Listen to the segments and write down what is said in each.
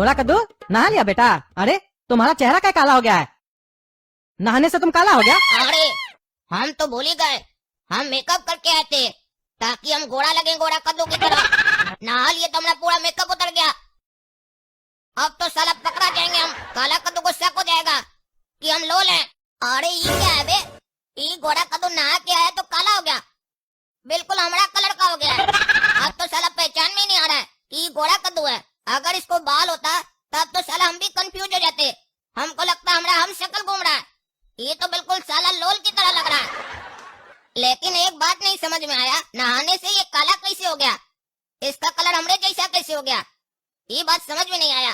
गोरा कद्दू नहा लिया बेटा? अरे तुम्हारा चेहरा क्या काला हो गया है? नहाने से तुम काला हो गया? अरे हम तो भूल ही गए, हम मेकअप करके आए थे ताकि हम गोरा लगे, गोरा कद्दू की तरह। नहा लिए तो हमारा पूरा मेकअप उतर गया। अब तो साला पकड़ा जाएंगे हम। काला कद्दू को शक हो जाएगा कि हम लोल हैं। अरे ये क्या है बे? ये गोरा कद्दू नहा के आया तो काला हो गया, बिल्कुल हमारा कलर का हो गया है। अब तो साला पहचान में नहीं आ रहा है कि गोरा कद्दू है। अगर इसको बाल होता तब तो साला हम भी कंफ्यूज हो जाते। हमको लगता हमारा हम शक्ल घूम रहा है। ये तो बिल्कुल साला लोल की तरह लग रहा है। लेकिन एक बात नहीं समझ में आया, नहाने से ये काला कैसे हो गया? इसका कलर हमरे जैसा कैसे हो गया? ये बात समझ में नहीं आया।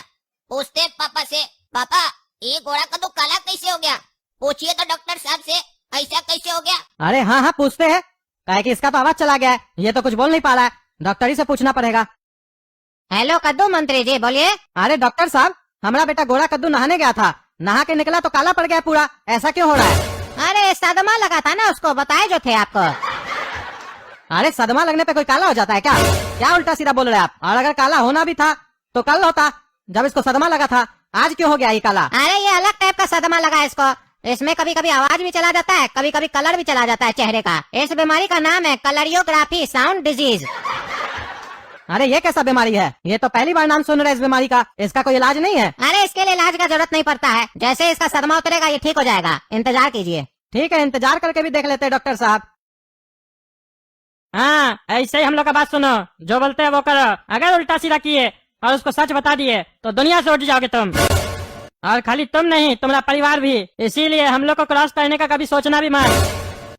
पूछते पापा से, पापा ये गोरा कद्दू काला कैसे हो गया? पूछिए तो डॉक्टर साहब से, ऐसा कैसे हो गया? अरे हाँ हाँ पूछते हैं, काहे कि इसका तो आवाज चला गया है, ये तो कुछ बोल नहीं पा रहा है। डॉक्टर ही से पूछना पड़ेगा। हेलो कद्दू मंत्री जी, बोलिए। अरे डॉक्टर साहब, हमारा बेटा गोरा कद्दू नहाने गया था, नहा के निकला तो काला पड़ गया पूरा, ऐसा क्यों हो रहा है? अरे सदमा लगा था ना उसको, बताए जो थे आपको। अरे सदमा लगने पे कोई काला हो जाता है क्या? क्या उल्टा सीधा बोल रहे हैं आप? और अगर काला होना भी था तो कल होता, जब इसको सदमा लगा था। आज क्यों हो गया ये काला? अरे ये अलग टाइप का सदमा लगा है इसको। इसमें कभी कभी आवाज भी चला जाता है, कभी कभी कलर भी चला जाता है चेहरे का। इस बीमारी का नाम है कलरियोग्राफी साउंड डिजीज। अरे ये कैसा बीमारी है? ये तो पहली बार नाम सुन रहे हैं इस बीमारी का। इसका कोई इलाज नहीं है? अरे इसके लिए इलाज का जरूरत नहीं पड़ता है, जैसे इसका सदमा उतरेगा ये ठीक हो जाएगा, इंतजार कीजिए। ठीक है, इंतजार करके भी देख लेते हैं डॉक्टर साहब। हाँ ऐसे ही हम लोग का बात सुनो, जो बोलते हैं वो करो। अगर उल्टा सीधा किए और उसको सच बता दिए तो दुनिया से उठ जाओगे तुम। और खाली तुम नहीं, तुम्हारा परिवार भी। इसीलिए हम लोग को क्रॉस करने का कभी सोचना भी मत।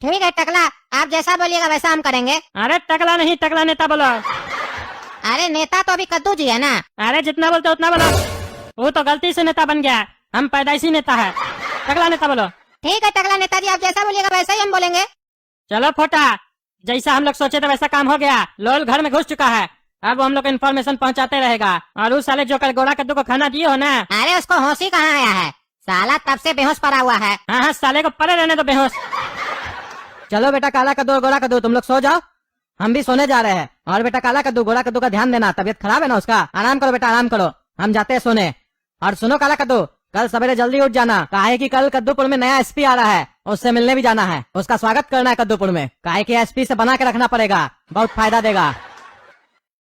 ठीक है टकला, आप जैसा बोलिएगा वैसा हम करेंगे। अरे टकला नहीं, टकला नेता बोलो। अरे नेता तो अभी कद्दू जी है ना। अरे जितना बोलते उतना बोलो। वो तो गलती से नेता बन गया, हम पैदाइशी नेता है। टकला नेता बोलो। ठीक है टकला नेताजी, आप जैसा बोलिएगा वैसा ही हम बोलेंगे। चलो फोटा, जैसा हम लोग सोचे थे वैसा काम हो गया। लोल घर में घुस चुका है, अब हम लोग इन्फॉर्मेशन पहुंचाते रहेगा। और उस साले जो कल गोरा कद्दू को खाना दिए हो ना। अरे उसको होश ही कहाँ आया है, साला तब से बेहोश पड़ा हुआ है। हाँ हाँ साले को पड़े रहने दो बेहोश। चलो बेटा काला कद्दू और गोरा कद्दू तुम लोग सो जाओ, हम भी सोने जा रहे हैं। और बेटा काला कद्दू गोरा कद्दू का ध्यान देना, तबीयत खराब है ना उसका। आराम करो बेटा, आराम करो, हम जाते हैं सोने। और सुनो काला कद्दू, कल सवेरे जल्दी उठ जाना, काहे कि कल कद्दूपुर में नया एसपी आ रहा है, उससे मिलने भी जाना है। उसका स्वागत करना है कद्दूपुर में, काहे कि एसपी से बना के रखना पड़ेगा, बहुत फायदा देगा।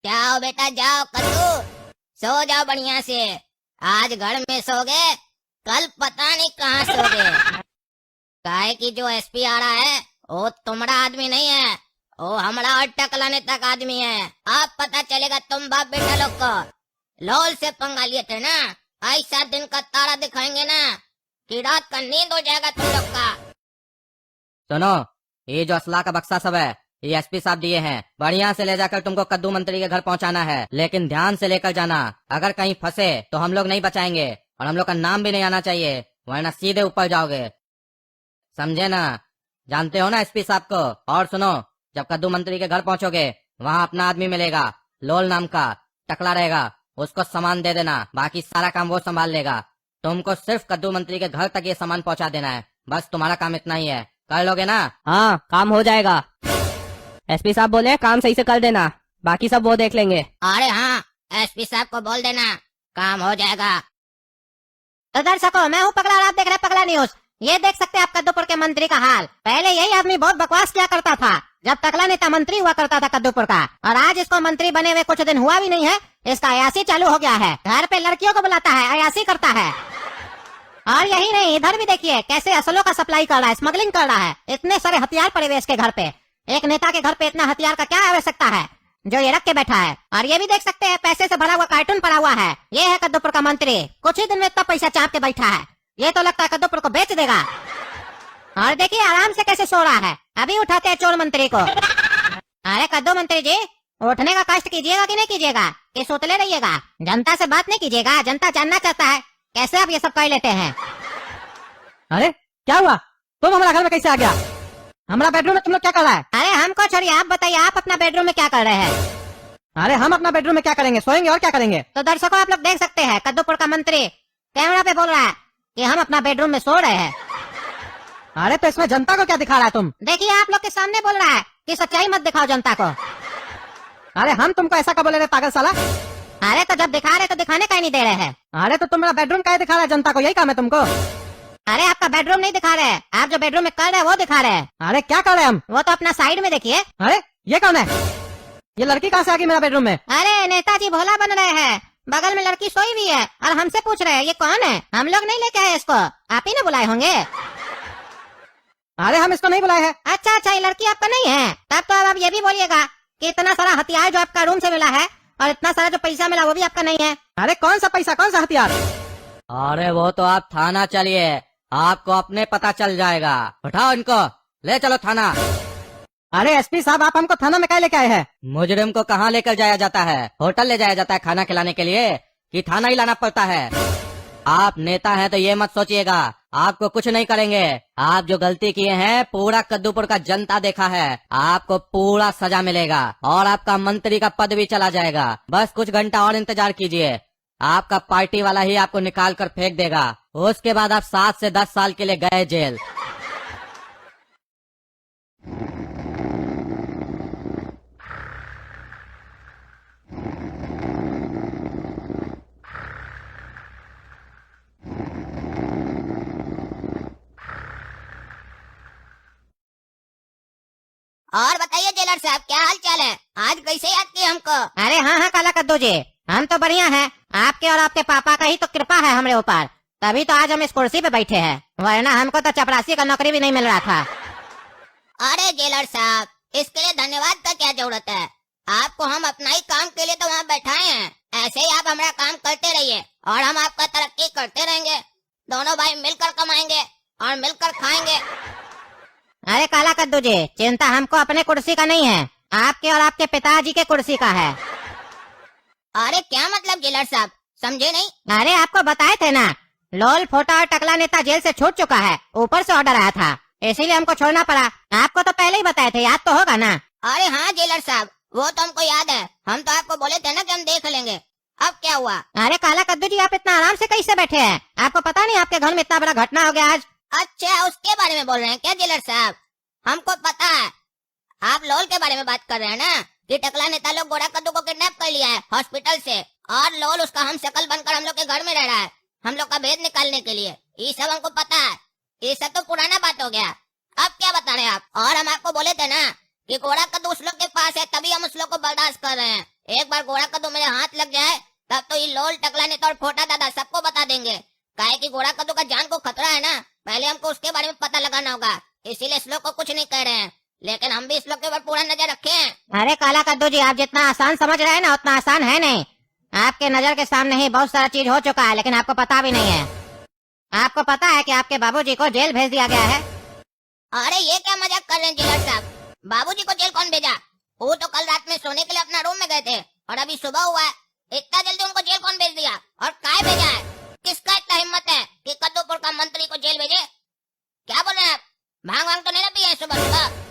जाओ बेटा जाओ कद्दू, सो जाओ बढ़िया से। आज घर में सोगे, कल पता नहीं कहाँ सोगे। काहे कि जो एसपी आ रहा है वो तुम्हारा आदमी नहीं है, वो हमारा और टकलाने तक आदमी है। अब पता चलेगा तुम बाप बेटा लोग को। लोल से पंगा लिए थे ना, ऐसा दिन का तारा दिखाएंगे ना कि रात का नींद हो जाएगा तुम लोग का। सुनो, ये जो असला का बक्सा सब है ये एसपी साहब दिए हैं, बढ़िया से ले जाकर तुमको कद्दू मंत्री के घर पहुंचाना है। लेकिन ध्यान से लेकर जाना, अगर कहीं फंसे तो हम लोग नहीं बचाएंगे और हम लोग का नाम भी नहीं आना चाहिए, वरना सीधे ऊपर जाओगे, समझे ना? जानते हो ना एसपी साहब को? और सुनो, जब कद्दू मंत्री के घर पहुंचोगे वहाँ अपना आदमी मिलेगा, लोल नाम का, टकला रहेगा, उसको सामान दे देना, बाकी सारा काम वो संभाल लेगा। तुमको सिर्फ कद्दू मंत्री के घर तक ये सामान पहुंचा देना है, बस तुम्हारा काम इतना ही है। कर लोगे ना? हाँ काम हो जाएगा। एसपी साहब बोले काम सही से कर देना, बाकी सब वो देख लेंगे। अरे हाँ, एसपी साहब को बोल देना, काम हो जाएगा। तो दर्शकों, मैं हूँ पगला और आप देख रहे हैं पगला न्यूज। ये देख सकते हैं आप कद्दूपुर के मंत्री का हाल। पहले यही आदमी बहुत बकवास किया करता था जब टकला नेता मंत्री हुआ करता था कद्दूपुर का, और आज इसको मंत्री बने हुए कुछ दिन हुआ भी नहीं है, इसका अयासी चालू हो गया है। घर पे लड़कियों को बुलाता है, अयासी करता है। और यही नहीं, इधर भी देखिए कैसे असलों का सप्लाई कर रहा है, स्मगलिंग कर रहा है। इतने सारे हथियार पड़े हुए इसके घर पे। एक नेता के घर पे इतना हथियार का क्या आवश्यकता है जो ये रख के बैठा है। और ये भी देख सकते हैं पैसे से भरा हुआ कार्टून पड़ा हुआ है। ये है कद्दूपुर का मंत्री, कुछ ही दिन में इतना पैसा चाप के बैठा है, ये तो लगता है कद्दूपुर को बेच देगा। और देखिए आराम से कैसे सो रहा है। अभी उठाते हैं चोर मंत्री को। अरे कद्दू मंत्री जी, उठने का कष्ट कीजिएगा कि नहीं कीजिएगा, कि सोतले रहिएगा? जनता से बात नहीं कीजिएगा? जनता जानना चाहता है कैसे आप ये सब कर लेते हैं। अरे क्या हुआ, तुम हमारा घर में कैसे आ गया? हमारा बेडरूम में तुम लोग क्या कर रहा है? अरे हमको छोड़िए, आप बताइए आप अपना बेडरूम में क्या कर रहे हैं? अरे हम अपना बेडरूम में क्या करेंगे, सोएंगे और क्या करेंगे। तो दर्शकों आप लोग देख सकते हैं कद्दूपुर का मंत्री कैमरा पे बोल रहा है कि हम अपना बेडरूम में सो रहे हैं। अरे तो इसमें जनता को क्या दिखा रहा है तुम? देखिए आप लोग के सामने बोल रहा है कि सच्चाई मत दिखाओ जनता को। अरे हम तुमको ऐसा कब बोले रे पागल साला? अरे तो जब दिखा रहे तो दिखाने का ही नहीं दे रहे हैं। अरे तो तुम्हारा बेडरूम क्या दिखा रहा है जनता को, यही काम है तुमको? अरे आपका बेडरूम नहीं दिखा रहे हैं, आप जो बेडरूम में कर रहे हैं वो दिखा रहे हैं। अरे क्या कर रहे हैं हम? वो तो अपना साइड में देखिए। अरे ये कौन है? ये लड़की कहाँ से आ गई मेरा बेडरूम में? अरे नेताजी भोला बन रहे हैं, बगल में लड़की सोई हुई है और हमसे पूछ रहे हैं ये कौन है। हम लोग नहीं लेके आए इसको, आप ही ने बुलाए होंगे। अरे हम इसको नहीं बुलाए हैं। अच्छा अच्छा, ये लड़की आपका नहीं है, तब तो अब आप ये भी बोलिएगा कि इतना सारा हथियार जो आपका रूम से मिला है और इतना सारा जो पैसा मिला वो भी आपका नहीं है। अरे कौन सा पैसा, कौन सा हथियार? अरे वो तो आप थाना चलिए, आपको अपने पता चल जाएगा। उठाओ इनको, ले चलो थाना। अरे एसपी साहब, आप हमको थाना में क्या लेके आए हैं? मुजरिम को कहाँ लेकर जाया जाता है? होटल ले जाया जाता है खाना खिलाने के लिए, कि थाना ही लाना पड़ता है? आप नेता हैं तो ये मत सोचिएगा आपको कुछ नहीं करेंगे। आप जो गलती किए हैं पूरा कद्दूपुर का जनता देखा है, आपको पूरा सजा मिलेगा और आपका मंत्री का पद भी चला जाएगा। बस कुछ घंटा और इंतजार कीजिए, आपका पार्टी वाला ही आपको निकाल कर फेंक देगा। उसके बाद आप 7 से 10 साल के लिए गए जेल। और बताइए जेलर साहब, क्या हाल चाल है? आज कैसे याद किए हमको? अरे हाँ हाँ काला कद्दू जी, हम तो बढ़िया हैं। आपके और आपके पापा का ही तो कृपा है हमारे ऊपर, तभी तो आज हम इस कुर्सी पे बैठे हैं, वरना हमको तो चपरासी का नौकरी भी नहीं मिल रहा था। अरे जेलर साहब, इसके लिए धन्यवाद का क्या जरूरत है? आपको हम अपना ही काम के लिए तो वहाँ बैठाए हैं। ऐसे ही आप हमारा काम करते रहिए और हम आपका तरक्की करते रहेंगे। दोनों भाई मिलकर कमाएंगे और मिलकर खाएंगे। अरे काला कद्दू जी, चिंता हमको अपने कुर्सी का नहीं है, आपके और आपके पिताजी के कुर्सी का है। अरे क्या मतलब जेलर साहब, समझे नहीं? अरे आपको बताए थे ना, लोल फोटा और टकला नेता जेल से छूट चुका है, ऊपर से ऑर्डर आया था, इसीलिए हमको छोड़ना पड़ा। आपको तो पहले ही बताए थे, याद तो होगा ना? अरे हाँ जेलर साहब, वो तो हमको याद है, हम तो आपको बोले थे ना कि हम देख लेंगे। अब क्या हुआ? अरे काला कद्दू जी, आप इतना आराम से कैसे बैठे हैं? आपको पता नहीं आपके घर में इतना बड़ा घटना हो गया आज? अच्छा, उसके बारे में बोल रहे हैं क्या जेलर साहब? हमको पता है, आप लोल के बारे में बात कर रहे हैं ना, कि टकला नेता लोग गोरा कद्दू को किडनैप कर लिया है हॉस्पिटल से, और लोल उसका हम शकल बनकर हम लोग के घर में रह रहा है हम लोग का भेद निकालने के लिए। ये सब हमको पता है, ये सब तो पुराना बात हो गया। अब क्या बता रहे हैं आप? और हम आपको बोले थे ना कि गोरा कद्दू उस लोग के पास है, तभी हम उस लोग को बर्दाश्त कर रहे हैं। एक बार गोरा कद्दू मेरे हाथ लग जाए तब तो ये लोल टकला नेता और फोटा दादा सबको बता देंगे। काहे कि गोरा कद्दू का जान को खतरा है ना, पहले हमको उसके बारे में पता लगाना होगा, इसीलिए इस लोग को कुछ नहीं कह रहे हैं, लेकिन हम भी इस लोग के ऊपर पूरा नजर रखे हैं। अरे काला कद्दू जी, आप जितना आसान समझ रहे हैं ना उतना आसान है नहीं। आपके नजर के सामने ही बहुत सारा चीज हो चुका है, लेकिन आपको पता भी नहीं है। आपको पता है कि आपके बाबूजी को जेल भेज दिया गया है। अरे ये क्या मजाक कर रहे हैं जेलर साहब? बाबूजी को जेल कौन भेजा? वो तो कल रात में सोने के लिए अपना रूम में गए थे और अभी सुबह हुआ है, इतना जल्दी उनको जेल कौन भेज दिया? और काय भेजा है? किसका इतना हिम्मत है कि कद्दूपुर का मंत्री को जेल भेजे? क्या बोल रहे हैं आप? भांग वांग तो नहीं ना पिए हैं सुबह सुबह?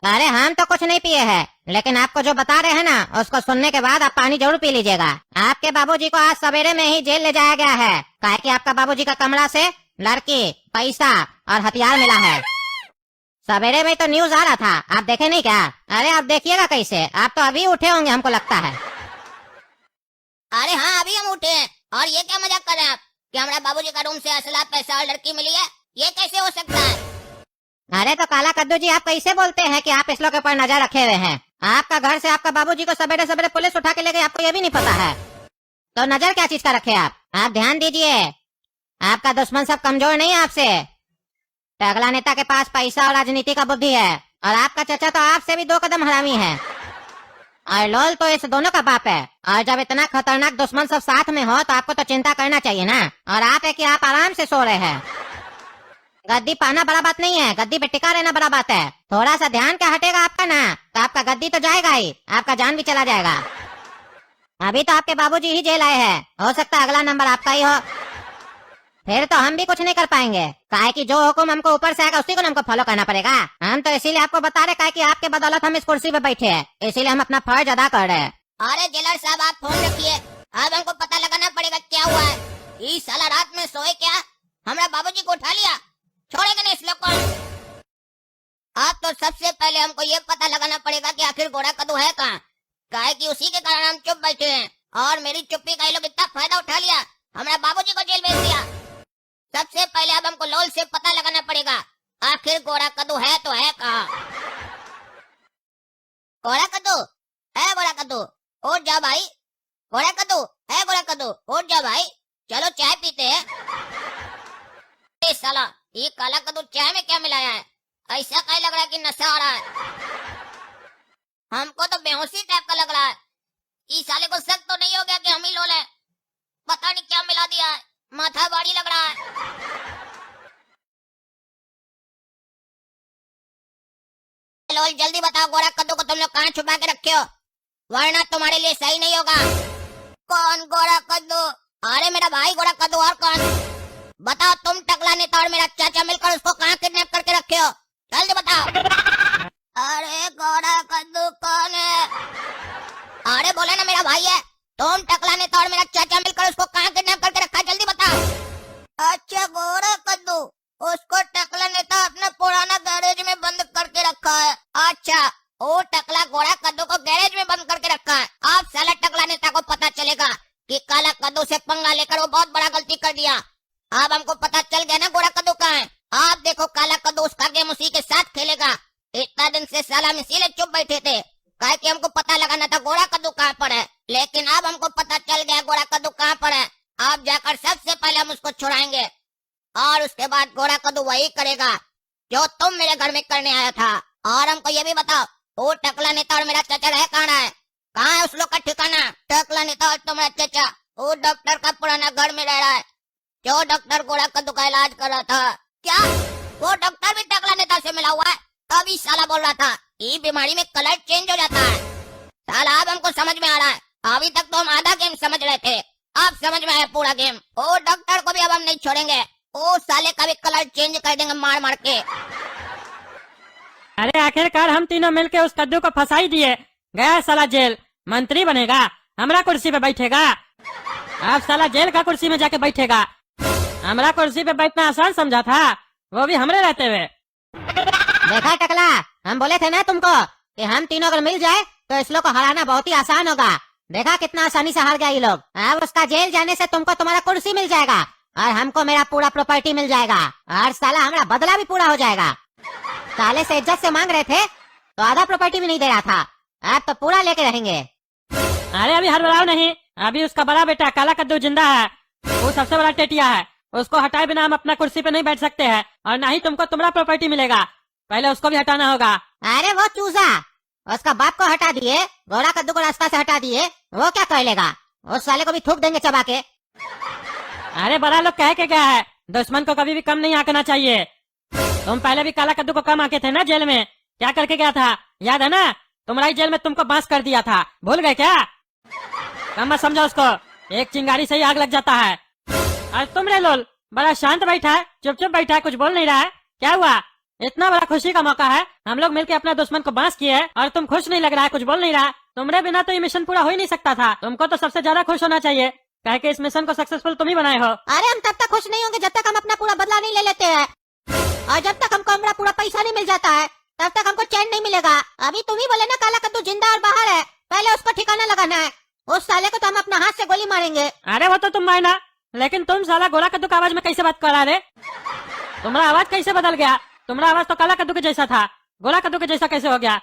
अरे हम तो कुछ नहीं पिए हैं, लेकिन आपको जो बता रहे हैं ना उसको सुनने के बाद आप पानी जरूर पी लीजिएगा। आपके बाबूजी को आज सवेरे में ही जेल ले जाया गया है, काहे कि आपका बाबूजी का कमरा से लड़की, पैसा और हथियार मिला है। सवेरे में तो न्यूज आ रहा था, आप देखे नहीं क्या? अरे आप देखिएगा कैसे, आप तो अभी उठे होंगे हमको लगता है। अरे हाँ अभी हम उठे हैं, और ये क्या मजाक कर रहे हैं आप कि हमारा बाबूजी का रूम से असला, पैसा और लड़की मिली है? ये कैसे हो सकता है? अरे तो काला कद्दू जी, आप कैसे बोलते हैं कि आप इस लोग के ऊपर नजर रखे हुए हैं? आपका घर से आपका बाबूजी को सवेरे सवेरे पुलिस उठा के ले गई, आपको ये भी नहीं पता है? तो नजर क्या चीज का रखे आप ध्यान दीजिए। आपका दुश्मन सब कमजोर नहीं है आपसे। टकला नेता के पास पैसा और राजनीति का बुद्धि है, और आपका चचा तो आपसे भी 2 कदम हरामी है, और लोल तो इस दोनों का बाप है। और जब इतना खतरनाक दुश्मन सब साथ में हो तो आपको तो चिंता करना चाहिए ना। और आप है कि आप आराम से सो रहे हैं। गद्दी पाना बड़ा बात नहीं है, गद्दी पे टिका रहना बड़ा बात है। थोड़ा सा ध्यान क्या हटेगा आपका ना, तो आपका गद्दी तो जाएगा ही, आपका जान भी चला जाएगा। अभी तो आपके बाबूजी ही जेल आए हैं, हो सकता है अगला नंबर आपका ही हो, फिर तो हम भी कुछ नहीं कर पाएंगे। काहे कि जो हुक्म हमको ऊपर से आएगा उसी को हमको फॉलो करना पड़ेगा। हम तो इसीलिए आपको बता रहे काहे कि आपके बदौलत हम इस कुर्सी पे बैठे हैं, इसीलिए हम अपना फर्ज अदा कर रहे हैं। अरे जेलर साहब आप फोन रखिए, अब हमको पता लगाना पड़ेगा क्या हुआ है। इस साला रात में सोए क्या, हमारा बाबूजी को उठा लिया, छोड़ेंगे नहीं इस लोग को। अब तो सबसे पहले हमको ये पता लगाना पड़ेगा कि आखिर गोरा कद्दू है कहाँ, काहे कि उसी के कारण हम चुप बैठे हैं। और मेरी चुप्पी का ये लोग इतना फायदा उठा लिया, हमारे बाबूजी को जेल भेज दिया। सबसे पहले अब हमको लोल से पता लगाना पड़ेगा आखिर गोरा कद्दू है तो है कहाँ। गोरा कद्दू है, गोरा कद्दू उठ जा भाई। गोरा कद्दू है, गोरा कद्दू उठ जा भाई, चलो चाय पीते हैं। ए साला, ये काला कद्दू चाय में क्या मिलाया है? ऐसा कहीं लग रहा है कि नशा हो रहा है। हमको तो बेहोशी टाइप का लग रहा है। इस साले को शक तो नहीं हो गया कि हम ही लोल हैं? पता नहीं क्या मिला दिया है, माथा भारी लग रहा है। लोल जल्दी बताओ, गोरा कद्दू को तुम लोग कहाँ छुपा के रखे हो, वरना तुम्हारे लिए सही नहीं होगा। कौन गोरा कद्दू? अरे मेरा भाई गोरा कद्दू, और कौन? बताओ, तुम टकला नेता और मेरा चाचा मिलकर उसको कहाँ किडनैप करके रखे हो, जल्दी बताओ। अरे गोरा कद्दू कौन है? अरे बोले ना मेरा भाई है। तुम टकला नेता और मेरा चाचा मिलकर उसको कहाँ किडनैप करके रखा, जल्दी बताओ। अच्छा गोरा कद्दू, उसको टकला नेता अपना पुराना गैरेज में बंद करके रखा है। अच्छा, वो टकला गोरा कद्दू को गैरेज में बंद करके रखा है। अब साला टकला नेता को पता चलेगा कि काला कद्दू से पंगा लेकर वो बहुत बड़ा गलती कर दिया। अब हमको पता चल गया ना गोरा कद्दू कहाँ है। आप देखो, काला कद्दू उसका गेम उसी के साथ खेलेगा। इतना दिन से साला हम इसीलिए चुप बैठे थे, काहे कि हमको पता लगाना था गोरा कद्दू कहाँ पर है। लेकिन अब हमको पता चल गया गोरा कद्दू कहाँ पर है। अब जाकर सबसे पहले हम उसको छुड़ाएंगे, और उसके बाद गोरा कद्दू वही करेगा जो तुम मेरे घर में करने आया था। और हमको ये भी बताओ, वो टकला नेता और मेरा चाचा रह कहाँ है? कहाँ है उस लोग का ठिकाना? टकला नेता और तुम्हारा चाचा वो डॉक्टर का पुराना घर में रह रहा है, जो डॉक्टर गोरा कद्दू का इलाज कर रहा था। क्या वो डॉक्टर भी टकला नेता से मिला हुआ है? तभी साला बोल रहा था ये बीमारी में कलर चेंज हो जाता है। साला अब हमको समझ में आ रहा है। अभी तक तो हम आधा गेम समझ रहे थे, अब समझ में आया पूरा गेम। वो डॉक्टर को भी अब हम नहीं छोड़ेंगे, वो साले का भी कलर चेंज कर देंगे मार मार के। अरे आखिरकार हम तीनों मिलके उस कद्दू को फंसा ही दिए। गया साला जेल, मंत्री बनेगा, हमरा कुर्सी पे बैठेगा। अब साला जेल का कुर्सी में जाके बैठेगा। हमरा कुर्सी पे बैठना आसान समझा था, वो भी हमरे रहते हुए। देखा टकला, हम बोले थे ना तुमको कि हम तीनों अगर मिल जाए तो इस लोग को हराना बहुत ही आसान होगा। देखा कितना आसानी से हार गया ये लोग। अब उसका जेल जाने से तुमको तुम्हारा कुर्सी मिल जाएगा और हमको मेरा पूरा प्रॉपर्टी मिल जाएगा, और साला हमारा बदला भी पूरा हो जाएगा। साले से इज्जत से मांग रहे थे तो आधा प्रॉपर्टी भी नहीं दे रहा था, अब तो पूरा लेके रहेंगे। अरे अभी हड़बड़ाओ नहीं, अभी उसका बड़ा बेटा काला कद्दू जिंदा है। वो सबसे बड़ा टेटिया है, उसको हटाए बिना हम अपना कुर्सी पे नहीं बैठ सकते हैं, और ना ही तुमको तुम्हारा प्रॉपर्टी मिलेगा। पहले उसको भी हटाना होगा। अरे वो चूजा, उसका बाप को हटा दिए, गोरा कद्दू को रास्ता से हटा दिए, वो क्या कर लेगा? उस साले को भी थूक देंगे चबा के। अरे बड़ा लोग कह के गया है, दुश्मन को कभी भी कम नहीं आंकना चाहिए। तुम पहले भी काला कद्दू को कम आके थे ना जेल में, क्या करके गया था याद है ना? तुम्हारी जेल में तुमको बांस कर दिया था, भूल गए क्या? कम मत समझो उसको, एक चिंगारी से ही आग लग जाता है। और तुम रे लोल बड़ा शांत बैठा है, चुप चुप बैठा है, कुछ बोल नहीं रहा है, क्या हुआ? इतना बड़ा खुशी का मौका है, हम लोग मिलके अपना दुश्मन को बांस किए और तुम खुश नहीं लग रहा है, कुछ बोल नहीं रहा। तुमरे बिना तो ये मिशन पूरा हो ही नहीं सकता था। तुमको तो सबसे ज्यादा खुश होना चाहिए, काहे कि इस मिशन को सक्सेसफुल तुम ही बनाए हो। अरे हम तब तक खुश नहीं होंगे जब तक हम अपना पूरा बदला नहीं ले लेते हैं, और जब तक हमको हमारा पूरा पैसा नहीं मिल जाता है तब तक हमको चैन नहीं मिलेगा। अभी तुम ही बोले ना काला कद्दू जिंदा और बाहर है, पहले उसको ठिकाना लगाना है। उस साले को तो हम अपना हाथ से गोली मारेंगे। अरे वो तो तुम मायना, लेकिन तुम साला गोरा कद्दू की आवाज में कैसे बात कर रहा रे? तुम्हारा आवाज कैसे बदल गया? तुम्हारा आवाज तो काला कद्दू के जैसा था, गोरा कद्दू के जैसा कैसे हो गया?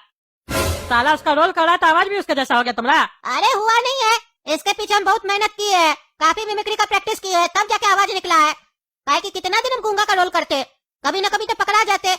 साला उसका रोल कर रहा था, आवाज भी उसके जैसा हो गया तुम्हारा। अरे हुआ नहीं है, इसके पीछे हम बहुत मेहनत की है, काफी मिमिक्री का प्रैक्टिस की है, तब जाके आवाज निकला है। काहे कि कितना दिन हम गूंगा का रोल करते, कभी न कभी तो पकड़ा जाते।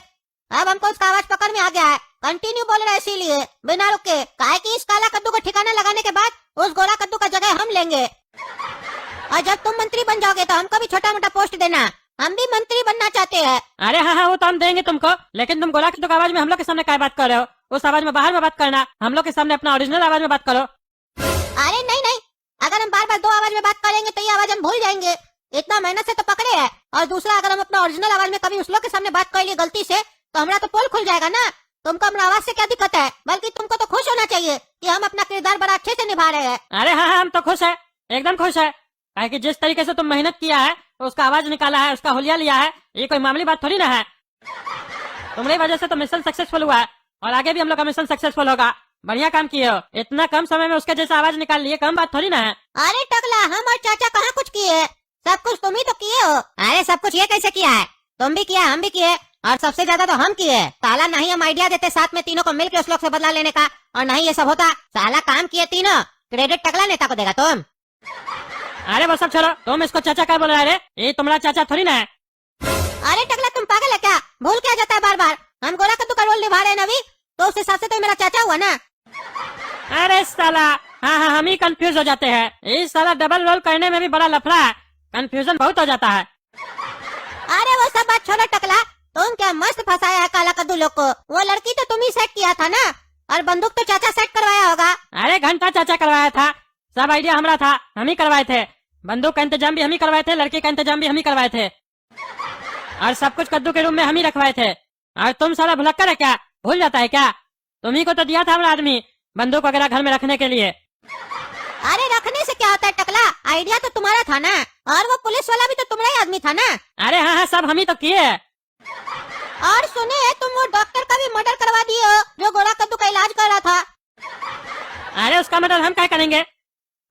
अब हमको उसका आवाज पकड़ में आ गया है, कंटिन्यू बोल रहे इसीलिए बिना रुके। काहे कि इस काला कद्दू को ठिकाना लगाने के बाद उस गोरा कद्दू का जगह हम लेंगे, और जब तुम मंत्री बन जाओगे तो हमको भी छोटा मोटा पोस्ट देना, हम भी मंत्री बनना चाहते हैं। अरे हाँ हाँ, वो तो हम देंगे तुमको, लेकिन तुम गोरा कद्दू की आवाज में हम लोग के सामने क्या बात कर रहे हो? उस आवाज में बाहर में बात करना, हम लोग के सामने अपना ओरिजिनल आवाज में बात करो। अरे नहीं नहीं, अगर हम बार बार दो आवाज में बात करेंगे तो ये आवाज हम भूल जाएंगे। इतना मेहनत से तो पकड़े हैं, और दूसरा अगर हम अपना ओरिजिनल आवाज में कभी उस लोग के सामने बात कर लिए गलती से तो हमारा तो पोल खुल जाएगा ना। तुमको हमारा आवाज से क्या दिक्कत है? बल्कि तुमको तो खुश होना चाहिए कि हम अपना किरदार बड़ा अच्छे से निभा रहे हैं। अरे हाँ हाँ, हम तो खुश है, एकदम खुश है, काहे कि जिस तरीके से तुम मेहनत किया है, उसका आवाज निकाला है, उसका हुलिया लिया है, ये कोई मामूली बात थोड़ी ना है। तुम्हारी वजह से तो मिशन सक्सेसफुल हुआ है, और आगे भी हम लोग का मिशन सक्सेसफुल होगा। बढ़िया काम किए हो, इतना कम समय में उसके जैसा आवाज निकाल लिए, कम बात थोड़ी ना है। अरे टकला, हम और चाचा कहाँ कुछ किए, सब कुछ तुम ही तो किए हो। अरे सब कुछ ये कैसे किया है, तुम भी किया हम भी किए, और सबसे ज्यादा तो हम किए। साला नहीं हम आइडिया देते साथ में तीनों को मिलकर उस लोग से बदला लेने का, और नहीं ये सब होता। साला काम किए तीनों, क्रेडिट टकला नेता को देगा तुम। अरे वो सब छोड़ो, तुम इसको चाचा क्या बोल रहे रे, ये तुम्हारा चाचा थोड़ी ना है। अरे टकला तुम पागल है क्या, भूल क्या जाता है बार बार। हम गोरा कद्दू का रोल निभा रहे हैं नवी, तो उस हिसाब से तो मेरा चाचा हुआ ना। अरे साला, हाँ हाँ हम ही कंफ्यूज हो जाते हैं। इस साला डबल रोल करने में भी बड़ा लफड़ा है, कंफ्यूजन बहुत हो जाता है। अरे वो सब बात छोड़ो टकला, तुम क्या मस्त फंसाया है काला कद्दू लोग को। वो लड़की तो तुम ही सेट किया था ना, और बंदूक तो चाचा सेट करवाया होगा। अरे घंटा चाचा करवाया था, सब आइडिया हमारा था, हम ही करवाए थे। बंदूक का इंतजाम भी हम ही करवाए थे, लड़की का इंतजाम भी हम ही करवाए थे, और सब कुछ कद्दू के रूम में हम ही रखवाए थे। और तुम सारा भुलक्कर है क्या, भूल जाता है क्या? तुम ही को तो दिया था हमारा आदमी बंदूक वगैरह घर में रखने के लिए। अरे रखने से क्या होता है टकला, आइडिया तो तुम्हारा था ना, और वो पुलिस वाला भी तो तुम्हारा ही आदमी था ना। अरे हाँ हाँ सब हम ही तो किए। और सुने तुम वो डॉक्टर का भी मर्डर करवा दिए हो, जो गोरा कद्दू का इलाज कर रहा था। अरे उसका मदद हम क्या करेंगे,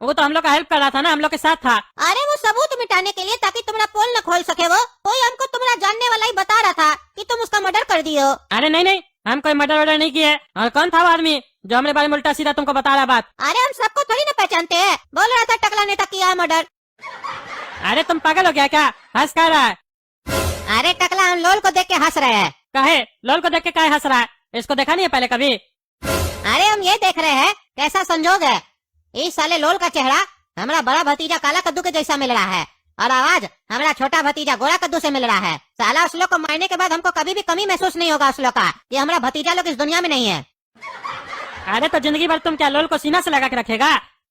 वो तो हम लोग का हेल्प कर रहा था ना, हम लोग के साथ था। अरे वो सबूत मिटाने के लिए, ताकि तुम्हारा पोल न खोल सके वो। कोई हमको तुम्हारा जानने वाला ही बता रहा था कि तुम उसका मर्डर कर दिए हो। अरे नहीं नहीं, हम कोई मर्डर वर्डर नहीं किए। और कौन था वो आदमी जो हमारे बारे में उल्टा सीधा तुमको बता रहा बात? अरे हम सबको थोड़ी ना पहचानते हैं, बोल रहा था टकला नेता किया है मर्डर। अरे तुम पागल हो गया क्या, हंस कह रहा है? अरे टकला, हम लोल को देख के हंस रहे हैं। कहे लोल को देख के काहे हंस रहा है, इसको देखा नहीं है पहले कभी? अरे हम ये देख रहे हैं कैसा संजोग है, इस साले लोल का चेहरा हमारा बड़ा भतीजा काला कद्दू के जैसा मिल रहा है, और आवाज हमारा छोटा भतीजा गोरा कद्दू से मिल रहा है। साला उस लोग को मारने के बाद हमको कभी भी कमी महसूस नहीं होगा उस लोग का, कि हमारा भतीजा लोग इस दुनिया में नहीं है। अरे तो जिंदगी भर तुम क्या लोल को सीना से लगा के रखेगा?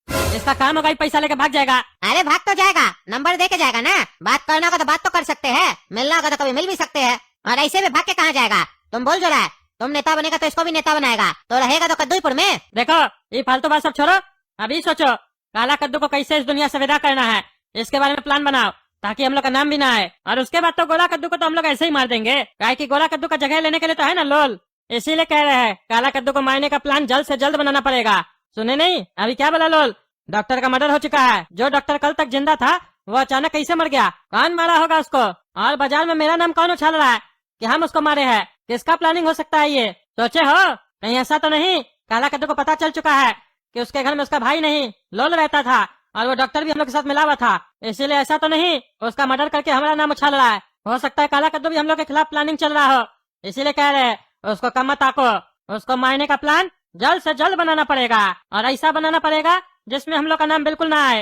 इसका काम होगा ही पैसा लेके भाग जाएगा। अरे भाग तो जाएगा, नंबर दे के जाएगा ना। बात करना होगा तो बात तो कर सकते हैं, मिलना होगा तो कभी मिल भी सकते हैं, और ऐसे में भाग के कहाँ जाएगा? तुम बोल जो रहा है, तुम नेता बनेगा तो इसको भी नेता बनाएगा, तो रहेगा तो कद्दूपुर में। देखो ये फालतू बात सब छोड़ो, अभी सोचो काला कद्दू को कैसे इस दुनिया से विदा करना है, इसके बारे में प्लान बनाओ, ताकि हम लोग का नाम भी ना आए। और उसके बाद तो गोरा कद्दू को तो हम लोग ऐसे ही मार देंगे, काहे कि गोरा कद्दू का जगह लेने के लिए तो है ना लोल। इसीलिए कह रहे हैं काला कद्दू को मारने का प्लान जल्द से जल्द बनाना पड़ेगा। सुने नहीं, अभी क्या बोला लोल? डॉक्टर का मर्डर हो चुका है, जो डॉक्टर कल तक जिंदा था वो अचानक कैसे मर गया, कौन मारा होगा उसको, और बाजार में मेरा नाम कौन उछाल रहा है कि हम उसको मारे हैं? किसका प्लानिंग हो सकता है ये, सोचे हो? कहीं ऐसा तो नहीं काला कद्दू को पता चल चुका है कि उसके घर में उसका भाई नहीं लोल रहता था, और वो डॉक्टर भी हम लोग के साथ मिला हुआ था, इसीलिए ऐसा तो नहीं उसका मर्डर करके हमारा नाम उछाल रहा है? हो सकता है काला कद्दू भी हम लोग के खिलाफ प्लानिंग चल रहा हो, इसीलिए कह रहे हैं उसको कम मत ताको, उसको मारने का प्लान जल्द से जल्द बनाना पड़ेगा, और ऐसा बनाना पड़ेगा जिसमें हम लोग का नाम बिल्कुल ना आए।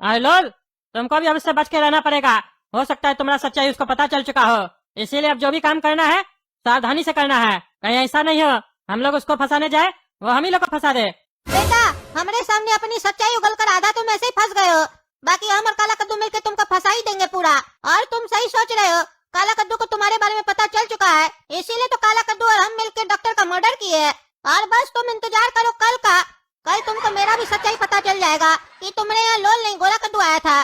अरे लोल, तुमको भी अब इससे बच के रहना पड़ेगा, हो सकता है तुम्हारा सच्चाई उसको पता चल चुका हो, इसीलिए अब जो भी काम करना है सावधानी से करना है, कहीं ऐसा नहीं हो हम लोग उसको फंसाने जाए वो हम ही लोग को फंसा दे। बेटा, हमारे सामने अपनी सच्चाई उगल कर आधा तुम ऐसे ही फंस गए हो, बाकी हम और काला कद्दू मिलकर तुमको फंसा ही देंगे पूरा। और तुम सही सोच रहे हो, काला कद्दू को तुम्हारे बारे में पता चल चुका है, इसीलिए तो काला कद्दू और हम मिलकर डॉक्टर का मर्डर किए हैं। और बस तुम इंतजार करो कल का, कल तुमको मेरा भी सच्चाई पता चल जाएगा कि तुम्हारे यहाँ लोल नहीं गोरा कद्दू आया था,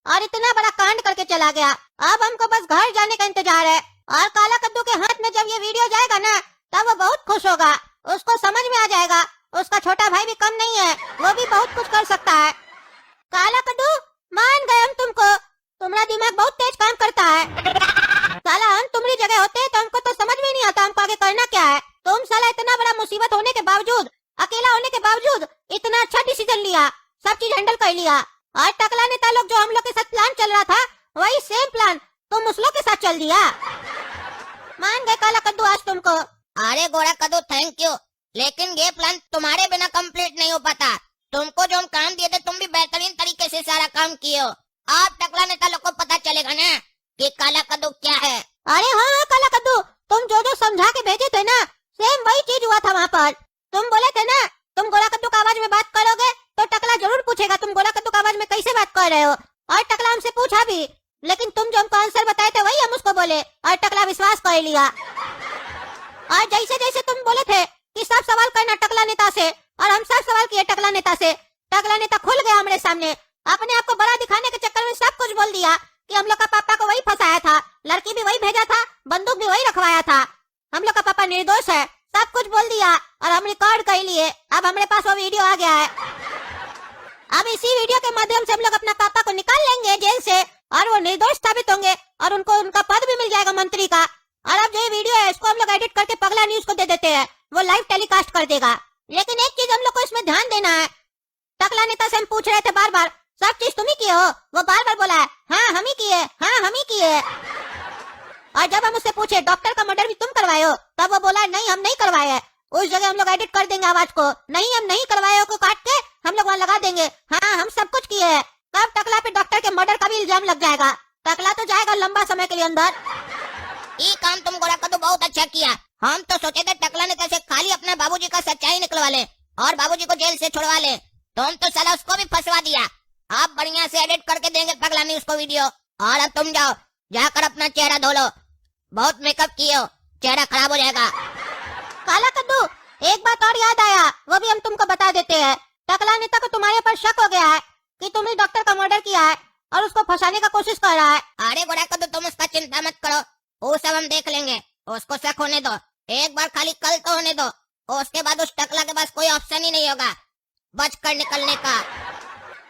और इतना बड़ा कांड करके चला गया। अब हमको बस घर जाने का इंतजार है, और काला कद्दू के हाथ में जब ये वीडियो जाएगा ना, तब वो बहुत खुश होगा, उसको समझ में आ जाएगा उसका छोटा भाई भी कम नहीं है, वो भी बहुत कुछ कर सकता है। काला कद्दू, मान गए हम तुमको, तुम्हारा दिमाग बहुत तेज काम करता है। साला हम तुम्हारी जगह होते तो हमको तो समझ में नहीं आता हमको आगे करना क्या है। तुम साला इतना बड़ा मुसीबत होने के बावजूद, अकेला होने के बावजूद इतना अच्छा डिसीजन लिया, सब चीज हैंडल कर लिया। और टकला नेता लोग जो हम लोग के साथ प्लान चल रहा था, वही सेम प्लान तुम उस लोग के साथ चल दिया। मान गए काला कद्दू आज तुमको। अरे गोरा कद्दू थैंक यू, लेकिन ये प्लान तुम्हारे बिना कंप्लीट नहीं हो पाता। तुमको जो हम काम दिए थे तुम भी बेहतरीन तरीके से सारा काम किए हो। आप टकला नेता लोग को पता चलेगा ना कि काला कद्दू क्या है। अरे हाँ काला कद्दू, तुम जो जो समझा के भेजे थे ना, सेम वही चीज हुआ था वहाँ पर। तुम बोले थे ना तुम गोरा कद्दू का आवाज में बात करोगे तो टकला जरूर पूछेगा तुम गोरा कद्दू का आवाज में कैसे बात कर रहे हो, और टकला हमसे पूछा भी, लेकिन तुम जो हमको आंसर बताए थे वही हम उसको बोले, और टकला विश्वास कर लिया। और जैसे जैसे तुम बोले थे कि सब सवाल करना टकला नेता से, और हम सब सवाल किए टकला नेता से, टकला नेता खुल गया हमारे सामने, अपने आप को बड़ा दिखाने के चक्कर में सब कुछ बोल दिया कि हम लोग का पापा को वही फंसाया था, लड़की भी वही भेजा था, बंदूक भी वही रखवाया था, हम लोग का पापा निर्दोष है, सब कुछ बोल दिया और हम रिकॉर्ड कर लिए। अब हमारे पास वो वीडियो आ गया है। अब इसी वीडियो के माध्यम से हम लोग अपना पापा को निकाल लेंगे जेल से और वो निर्दोष साबित होंगे और उनको उनका पद भी मिल जाएगा मंत्री का। और अब जो ये वीडियो है इसको हम लोग एडिट करके पगला न्यूज को दे देते हैं, वो लाइव टेलीकास्ट कर देगा। लेकिन एक चीज हम लोग को इसमें ध्यान देना है, टकला नेता से हम पूछ रहे थे बार बार सब चीज तुम ही किए हो, वो बार बार बोला है हाँ हम ही किए, हाँ हम ही किए। और जब हम उससे पूछे डॉक्टर का मर्डर भी तुम करवाए हो, तब वो बोला नहीं हम नहीं करवाए हैं। उस जगह हम लोग एडिट कर देंगे आवाज को, नहीं हम नहीं करवाए हो को काट के हम लोग वहाँ लगा देंगे हाँ हम सब कुछ किए हैं। तब टकला पे डॉक्टर के मर्डर का भी इल्जाम लग जाएगा, टकला तो जाएगा लंबा समय के लिए अंदर। ये काम तुम गोरा कद्दू बहुत अच्छा किया। हम तो सोचे थे टकला नेता से खाली अपने बाबूजी का सच्चाई निकलवा ले और बाबूजी को जेल से छुड़वा ले। तुम तो साला उसको भी फंसवा दिया। आप बढ़िया से एडिट करके देंगे पगला न्यूज को वीडियो। और अब तुम जाओ, जाकर अपना चेहरा धो लो, बहुत मेकअप किए हो, चेहरा खराब हो जाएगा। काला कद्दू एक बात और याद आया, वो भी हम तुमको बता देते हैं। टकला नेता को तुम्हारे ऊपर शक हो गया है कि तुमने डॉक्टर का मर्डर किया है और उसको फंसाने का कोशिश कर रहा है। अरे गोरा कद्दू तुम उसका चिंता मत करो, वो सब हम देख लेंगे। उसको शक होने दो, एक बार खाली कल तो होने दो, उसके बाद उस टकला के पास कोई ऑप्शन ही नहीं होगा बच कर निकलने का।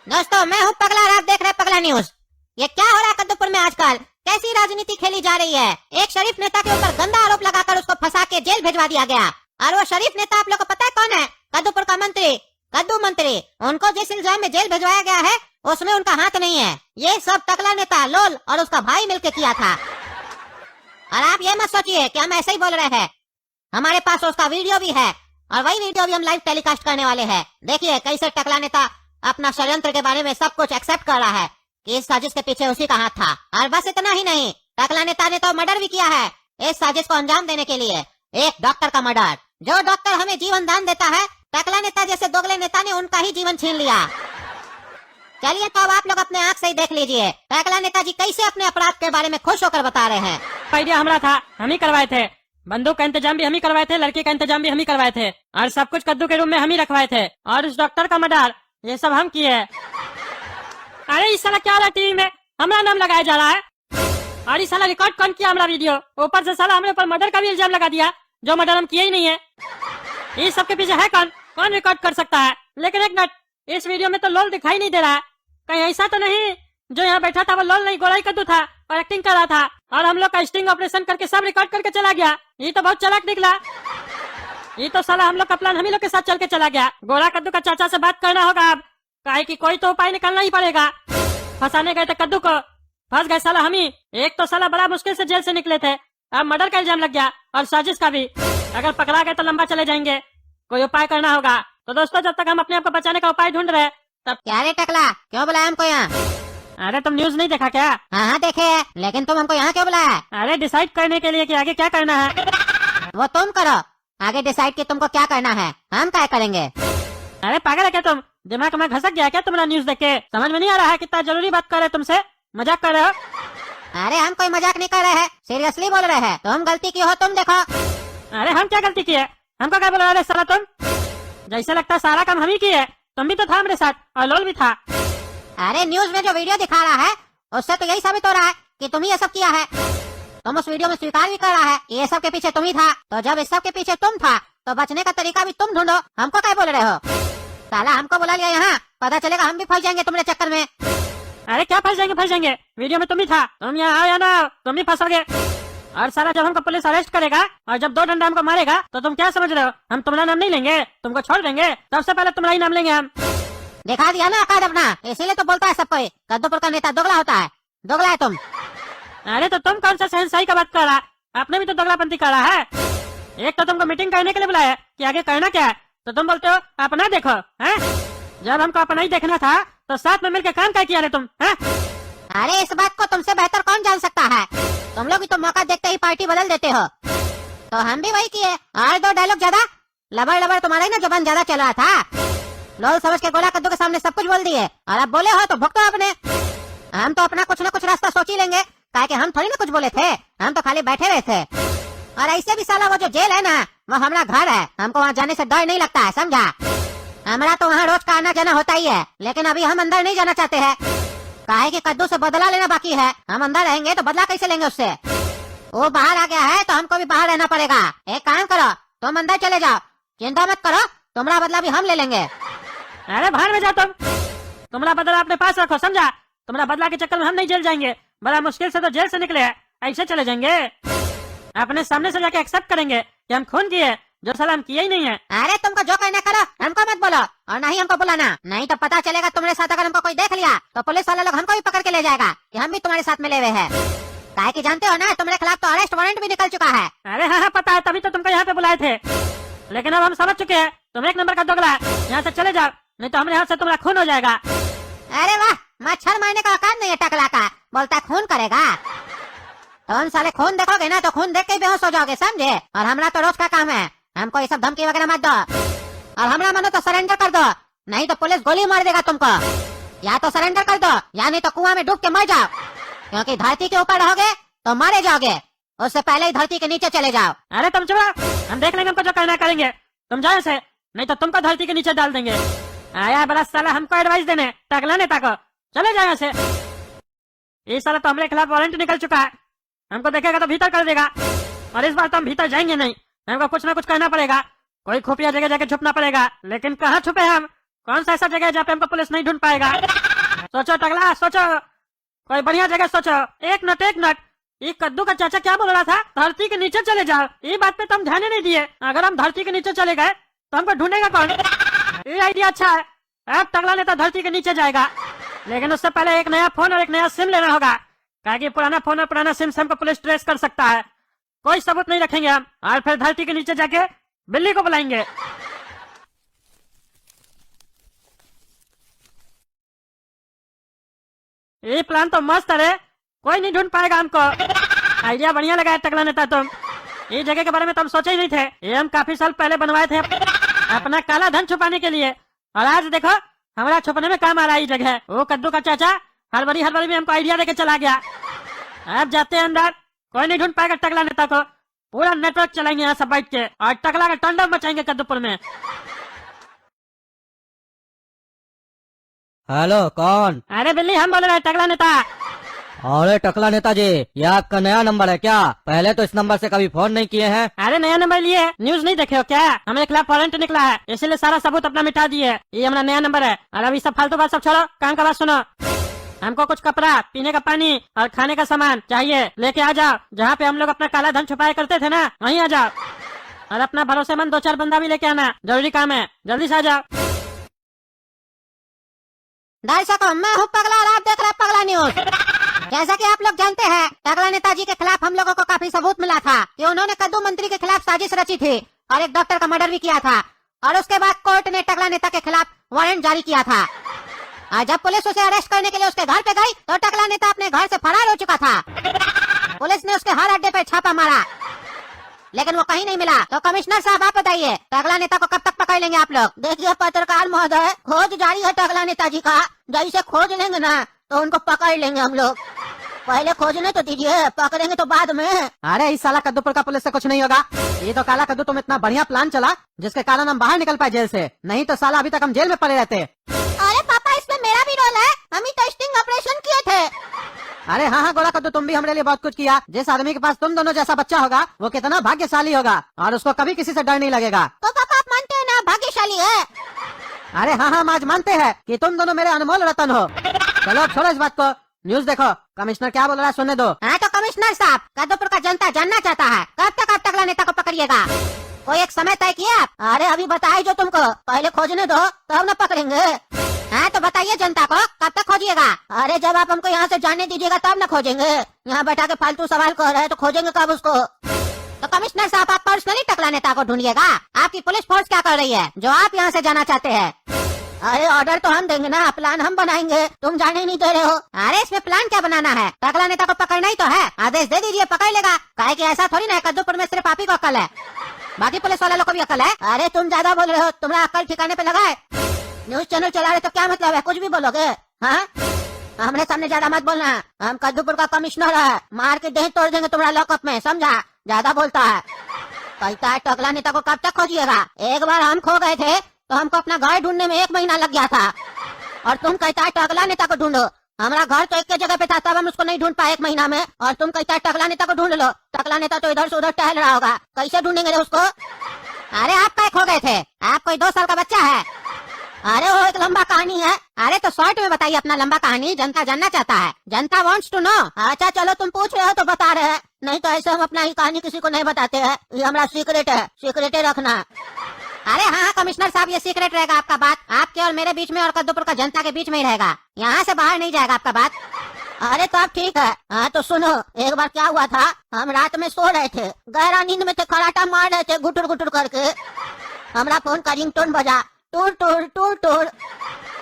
दोस्तों मैं हूँ पगला और आप देख रहे हैं पगला न्यूज। ये क्या हो रहा है कद्दूपुर में आजकल, कैसी राजनीति खेली जा रही है। एक शरीफ नेता के ऊपर गंदा आरोप लगाकर उसको फंसा के जेल भिजवा दिया गया। और वो शरीफ नेता आप लोग को पता है कौन है? कद्दूपुर का मंत्री, कद्दू मंत्री। उनको जिस इल्जाम में जेल भिजवाया गया है उसमें उनका हाथ नहीं है। ये सब टकला नेता लोल और उसका भाई मिलकर किया था। और आप ये मत सोचिए कि हम ऐसे ही बोल रहे हैं, हमारे पास उसका वीडियो भी है और वही वीडियो भी हम लाइव टेलीकास्ट करने वाले हैं। देखिए कैसे टकला नेता अपना षड्यंत्र के बारे में सब कुछ एक्सेप्ट कर रहा है कि इस साजिश के पीछे उसी का हाथ था। और बस इतना ही नहीं, टकला नेता ने तो मर्डर भी किया है इस साजिश को अंजाम देने के लिए, एक डॉक्टर का मर्डर। जो डॉक्टर हमें जीवन दान देता है, टकला नेता जैसे दोगले नेता ने उनका ही जीवन छीन लिया। चलिए तो अब आप लोग अपने आँख से ही देख लीजिए टकला नेताजी कैसे अपने अपराध के बारे में खुश होकर बता रहे हैं। आइडिया हमारा था, हम ही करवाए थे। बंदूक का इंतजाम भी हम ही करवाए थे, लड़की का इंतजाम भी हम ही करवाए थे और सब कुछ कद्दू के रूम में हम ही रखवाए थे। और उस डॉक्टर का मर्डर ये सब हम किए। अरे इस साला क्या हो रहा है टीवी में, हमारा नाम लगाया जा रहा है। और इस साला रिकॉर्ड कौन किया हमारा वीडियो, ऊपर से साला हमारे ऊपर मर्डर का भी इल्जाम लगा दिया, जो मर्डर हम किए ही नहीं है। इस सब के पीछे है कौन, कौन रिकॉर्ड कर सकता है? लेकिन एक मिनट, इस वीडियो में तो लोल दिखाई नहीं दे रहा है। कहीं ऐसा तो नहीं जो यहाँ बैठा था वो लोल नहीं, गोराई कद्दू था और एक्टिंग कर रहा था और हम लोग का स्टिंग ऑपरेशन करके सब रिकॉर्ड करके चला गया। ये तो बहुत चालाक निकला। ये तो साला हम लोग का प्लान हम ही लोग के साथ चल के चला गया। गोरा कद्दू का चाचा से बात करना होगा अब, काहे कि कोई तो उपाय निकालना ही पड़ेगा। फंसाने गए थे कद्दू को, फंस गए साला हम ही। एक तो साला बड़ा मुश्किल से जेल से निकले थे, अब मर्डर का इल्जाम लग गया और साजिश का भी। अगर पकड़ा गए तो लंबा चले जाएंगे, कोई उपाय करना होगा। तो दोस्तों जब तक हम अपने आप को बचाने का उपाय ढूंढ रहे तब। क्या रे टकला, क्यों बुलाया हमको यहाँ? अरे तुम न्यूज नहीं देखा क्या? हाँ देखे है, लेकिन तुम हमको यहाँ क्यों बुलाया? अरे डिसाइड करने के लिए कि आगे क्या करना है। वो तुम करो, आगे डिसाइड कि तुमको क्या करना है, हम क्या करेंगे। अरे पागल है क्या तुम, दिमाग में घसक गया क्या तुम्हारा न्यूज देख के? समझ में नहीं आ रहा है कितना जरूरी बात कर रहे तुमसे, मजाक कर रहे हो? अरे हम कोई मजाक नहीं कर रहे हैं, सीरियसली बोल रहे हैं। तुम गलती की हो, तुम देखो। अरे हम क्या गलती किए, हमको क्या बोला रहे साला तुम? जैसे लगता है सारा काम हम ही किए, तुम भी तो था मेरे साथ और लोल भी था। अरे न्यूज में जो वीडियो दिखा रहा है उससे तो यही साबित हो रहा है कि तुम ही ये सब किया है। तुम उस वीडियो में स्वीकार भी कर रहा है ये सब के पीछे तुम ही था। तो जब इस सब के पीछे तुम था तो बचने का तरीका भी तुम ढूंढो, हमको क्या बोल रहे हो? साला हमको बुला लिया यहाँ, पता चलेगा हम भी फंस जाएंगे तुम्हारे चक्कर में। अरे क्या फंस जाएंगे, वीडियो में तुम ही था, तुम यहाँ आओ या ना तुम ही फंसोगे। और साला जब हमको पुलिस अरेस्ट करेगा और जब 2 डंडा हमको मारेगा तो तुम क्या समझ रहे हो हम तुम्हारा नाम नहीं लेंगे, तुमको छोड़ देंगे? सबसे पहले तुम्हारा ही नाम लेंगे हम। दिखा दिया ना औकात अपना, इसीलिए तो बोलता है सब कोई कद्दूपुर का नेता दोगला होता है। दोगला है तुम। अरे तो तुम कौन सा शहंशाही का बात कर रहा है, आपने भी तो दोगलापंती कर रहा है। एक तो तुमको मीटिंग करने के लिए बुलाया कि आगे करना क्या है, तो तुम बोलते हो अपना देखो हैं? जब हमको अपना ही देखना था तो साथ में मिलकर काम क्या किया रे तुम हैं? अरे इस बात को तुमसे बेहतर कौन जान सकता है, तुम लोग भी तो मौका देखते ही पार्टी बदल देते हो। तो हम भी वही किए और 2 डायलॉग ज्यादा, लबर लबर तुम्हारा ही ना जुबान ज्यादा चल रहा था। लोल समझ के गोला कद्दू के सामने सब कुछ बोल दिए और अब बोले हो तो भुगतो अपने। हम तो अपना कुछ न कुछ रास्ता सोच ही लेंगे, काहे कि हम थोड़ी ना कुछ बोले थे, हम तो खाली बैठे हुए थे। और ऐसे भी साला वो जो जेल है ना वो हमारा घर है, हमको वहाँ जाने से डर नहीं लगता है, समझा? हमारा तो वहाँ रोज का आना जाना होता ही है, लेकिन अभी हम अंदर नहीं जाना चाहते हैं, काहे कि कद्दू से बदला लेना बाकी है। हम अंदर रहेंगे तो बदला कैसे लेंगे उससे? वो बाहर आ गया है तो हमको भी बाहर रहना पड़ेगा। एक काम करो, तुम अंदर चले जाओ, चिंता मत करो, तुम्हारा बदला भी हम ले लेंगे। अरे बाहर में जाओ तुम, तुम्हारा बदला अपने पास रखो, समझा? तुम्हारा बदला के चक्कर में हम नहीं जेल जाएंगे, बड़ा मुश्किल से तो जेल से निकले हैं, ऐसे चले जाएंगे? अपने सामने से जाके एक्सेप्ट करेंगे कि हम खून किए, जो साला हम किए ही नहीं है। अरे तुमको जो कहना करो, हमको मत बोलो और नहीं हमको बुलाना, नहीं तो पता चलेगा तुम्हारे साथ अगर हमको कोई देख लिया तो पुलिस वाले लोग हमको भी पकड़ के ले जाएगा कि हम भी तुम्हारे साथ मिले हुए हैं। काहे कि जानते हो ना, तुम्हारे खिलाफ तो अरेस्ट वारंट भी निकल चुका है। अरे हाँ हाँ पता है, तभी तो तुमको यहाँ पे बुलाए थे, लेकिन अब हम समझ चुके हैं तुम एक नंबर का दोगला है। यहाँ से चले जाओ, नहीं तो हमारे हाथ से तुम्हारा खून हो जाएगा। अरे वाह, मच्छर मारने का औकात नहीं है टकला का, बोलता खून करेगा। तुम साले खून देखोगे ना तो खून देख के ही बेहोश हो जाओगे, समझे? और हमारा तो रोज का काम है, हमको ये सब धमकी वगैरह मत दो, और हमारा मनो तो सरेंडर कर दो, नहीं तो पुलिस गोली मार देगा तुमको। या तो सरेंडर कर दो या नहीं तो कुआं में डूब के मर जाओ, क्योंकि धरती के ऊपर रहोगे तो मारे जाओगे, उससे पहले ही धरती के नीचे चले जाओ। अरे तुम चुप, हम देख लेंगे, हमको जो करना करेंगे, तुम जाओ से, नहीं तो तुमको धरती के नीचे डाल देंगे। आया बड़ा साला हमको एडवाइस देने, टकला नेता को, चले जाओ से। ये साला तो हमारे खिलाफ वारंट निकल चुका है, हमको देखेगा तो भीतर कर देगा, और इस बार तो हम भीतर जाएंगे नहीं, हमको कुछ ना कुछ करना पड़ेगा, कोई खुफिया जगह जाके छुपना पड़ेगा। लेकिन कहाँ छुपे हम? कौन सा ऐसा जगह है जहाँ पे हमको पुलिस नहीं ढूंढ पाएगा? सोचो टकला, सोचो, कोई बढ़िया जगह सोचो। एक मिनट, ये कद्दू का चाचा क्या बोल रहा था? धरती के नीचे चले जाओ, ये बात पे तुम ध्यान ही नहीं दिए। अगर हम धरती के नीचे चले गए तो हमको ढूंढेगा कौन? ये आइडिया अच्छा है, अब टकला नेता धरती के नीचे जाएगा, लेकिन उससे पहले एक नया फोन और एक नया सिम लेना होगा, क्योंकि पुराना फोन और पुराना सिम से हमको पुलिस ट्रेस कर सकता है। कोई सबूत नहीं रखेंगे हम, और फिर धरती के नीचे जाके बिल्ली को बुलाएंगे। ये प्लान तो मस्त है, कोई नहीं ढूंढ पाएगा हमको। आइडिया बढ़िया लगा है टकला नेता तुम, ये जगह के बारे में तो हम सोचे ही नहीं थे, ये हम काफी साल पहले बनवाए थे अपना काला धन छुपाने के लिए, और आज देखो हमारा छुपाने में काम आ रहा है ये जगह। वो कद्दू का चाचा हड़बड़ी में हमको आइडिया देके चला गया। अब जाते हैं अंदर, कोई नहीं ढूंढ पाएगा टकला नेता को, पूरा नेटवर्क चलाएंगे यहाँ सब बैठ के, और टकला का तांडव मचाएंगे कद्दूपुर में। हेलो, कौन? अरे बिल्ली, हम बोल रहे हैं टकला नेता। अरे टकला नेताजी, ये आपका नया नंबर है क्या? पहले तो इस नंबर से कभी फोन नहीं किए हैं। अरे नया नंबर लिए, न्यूज नहीं देखे हो क्या? हमारे खिलाफ वारंट निकला है, इसलिए सारा सबूत अपना मिटा दिए, ये हमारा नया नंबर है। और अभी सब फालतू बात सब छोड़ो, काम का बात सुनो। हमको कुछ कपड़ा, पीने का पानी और खाने का सामान चाहिए, लेके आ जाओ। जहाँ पे हम लोग अपना काला धन छुपाया करते थे ना, वहीं आ जाओ। और अपना भरोसेमंद 2-4 बंदा भी लेके आना, जरूरी काम है, जल्दी से आ जाओ। दर्शकों, मैं हूँ पगला और आप देख रहे हैं पगला न्यूज। जैसा कि आप लोग जानते हैं, टकला नेताजी के खिलाफ हम लोगों को काफी सबूत मिला था कि उन्होंने कद्दू मंत्री के खिलाफ साजिश रची थी और एक डॉक्टर का मर्डर भी किया था, और उसके बाद कोर्ट ने टकला नेता के खिलाफ वारंट जारी किया था। और जब पुलिस उसे अरेस्ट करने के लिए उसके घर पे गई तो टकला नेता अपने घर से फरार हो चुका था। पुलिस ने उसके हर अड्डे पे छापा मारा, लेकिन वो कहीं नहीं मिला। तो कमिश्नर साहब, आप बताइए, टकला नेता को कब तक पकड़ लेंगे आप लोग? देखिए पत्रकार महोदय, खोज जारी है टकला नेताजी का, जैसे खोज लेंगे ना तो उनको पकड़ लेंगे हम लोग। पहले खोजने तो दीजिए, पकड़ेंगे तो बाद में। अरे इस साला कद्दूपुर का पुलिस से कुछ नहीं होगा, ये तो काला कद्दू तुम इतना बढ़िया प्लान चला जिसके कारण हम बाहर निकल पाए जेल से, नहीं तो साला अभी तक हम जेल में पड़े रहते। अरे पापा, इसमें मेरा भी रोल है, हम ही तो स्टिंग ऑपरेशन किए थे। अरे हाँ गोरा कद्दू, तुम भी हमारे लिए बहुत कुछ किया। जिस आदमी के पास तुम दोनों जैसा बच्चा होगा वो कितना भाग्यशाली होगा, और उसको कभी किसी से डर नहीं लगेगा। तो पापा आप मानते हैं ना भाग्यशाली है? अरे हाँ, हम आज मानते हैं कि तुम दोनों मेरे अनमोल रतन हो। चलो अब छोड़ो इस बात को, न्यूज देखो, कमिश्नर क्या बोल रहा है सुनने दो। हाँ तो कमिश्नर साहब, कद्दूपुर का जनता जानना चाहता है कब तक आप टकला नेता को पकड़िएगा? कोई एक समय तय किया आप? अरे अभी बताइए जो तुमको, पहले खोजने दो तब न पकड़ेंगे। हाँ तो बताइए जनता को कब तक खोजिएगा? अरे जब आप हमको यहाँ से जाने दीजिएगा तब न खोजेंगे, यहाँ बैठा के फालतू सवाल कर रहे हैं तो खोजेंगे कब उसको? तो कमिश्नर साहब, आप पर्सनली टकला नेता को ढूंढिएगा, आपकी पुलिस फोर्स क्या कर रही है जो आप यहाँ से जाना चाहते हैं? अरे ऑर्डर तो हम देंगे ना, प्लान हम बनाएंगे, तुम जाने नहीं दे रहे हो। अरे इसमें प्लान क्या बनाना है, टकला नेता को पकड़ना ही तो है, आदेश दे दीजिए, पकड़ लेगा। काहे कि ऐसा थोड़ी ना है कद्दूपुर में सिर्फ आप ही को अकल है, बाकी पुलिस वाले लोग को भी अकल है। अरे तुम ज्यादा बोल रहे हो, तुम्हारा अकल ठिकाने पे लगा है? न्यूज चैनल चला रहे तो क्या मतलब है, कुछ भी बोलोगे? हाँ, हमने सामने ज्यादा मत बोलना, हम कद्दूपुर का कमिश्नर है, मार के देह तोड़ देंगे तुम्हारा लॉकअप में, समझा? ज्यादा बोलता है। कहता है टकला नेता को कब तक खोजिएगा? एक बार हम खो गए थे तो हमको अपना घर ढूंढने में 1 महीना लग गया था, और तुम कहता है टकला नेता को ढूंढो। हमारा घर तो एक जगह पे था, तब हम उसको नहीं ढूंढ पाए 1 महीना में, और तुम कहता है टकला नेता को ढूंढ लो। टकला नेता तो इधर से उधर टहल रहा होगा, कैसे ढूंढेंगे उसको? अरे आप काय खो गए थे? आप कोई 2 साल का बच्चा है? अरे वो एक लंबा कहानी है। अरे तो शॉर्ट में बताइए अपना लंबा कहानी, जनता जानना चाहता है। जनता वांट्स टू नो। अच्छा चलो तुम पूछ रहे हो तो बता रहे हैं, नहीं तो ऐसे हम अपना ही कहानी किसी को नहीं बताते हैं, ये हमारा सीक्रेट है, सीक्रेट रखना। अरे हाँ कमिश्नर साहब, ये सीक्रेट रहेगा आपका बात, आपके और मेरे बीच में और कद्दूपुर का जनता के बीच में ही रहेगा, यहाँ से बाहर नहीं जाएगा आपका बात। अरे तो आप ठीक है। हाँ तो सुनो, एक बार क्या हुआ था, हम रात में सो रहे थे, गहरा नींद में थे, खराटा मार रहे थे गुटुर गुटुर करके। हमारा फोन का रिंगटोन बजा, टूर टूर टूर टूर।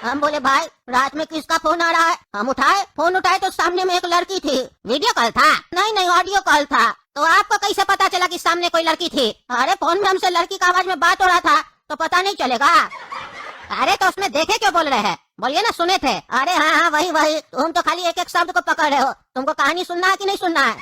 हम बोले भाई रात में किसका फोन आ रहा है? हम उठाए, फोन उठाए तो सामने में एक लड़की थी। वीडियो कॉल था? नहीं ऑडियो कॉल था। तो आपको कैसे पता चला कि सामने कोई लड़की थी? अरे फोन में हमसे लड़की का आवाज में बात हो रहा था, तो पता नहीं चलेगा? अरे तो उसमें देखे क्यों बोल रहे हैं? बोलिए ना, सुने थे। अरे हाँ वही, तुम तो खाली एक एक शब्द को पकड़ रहे हो, तुमको कहानी सुनना है कि नहीं सुनना है?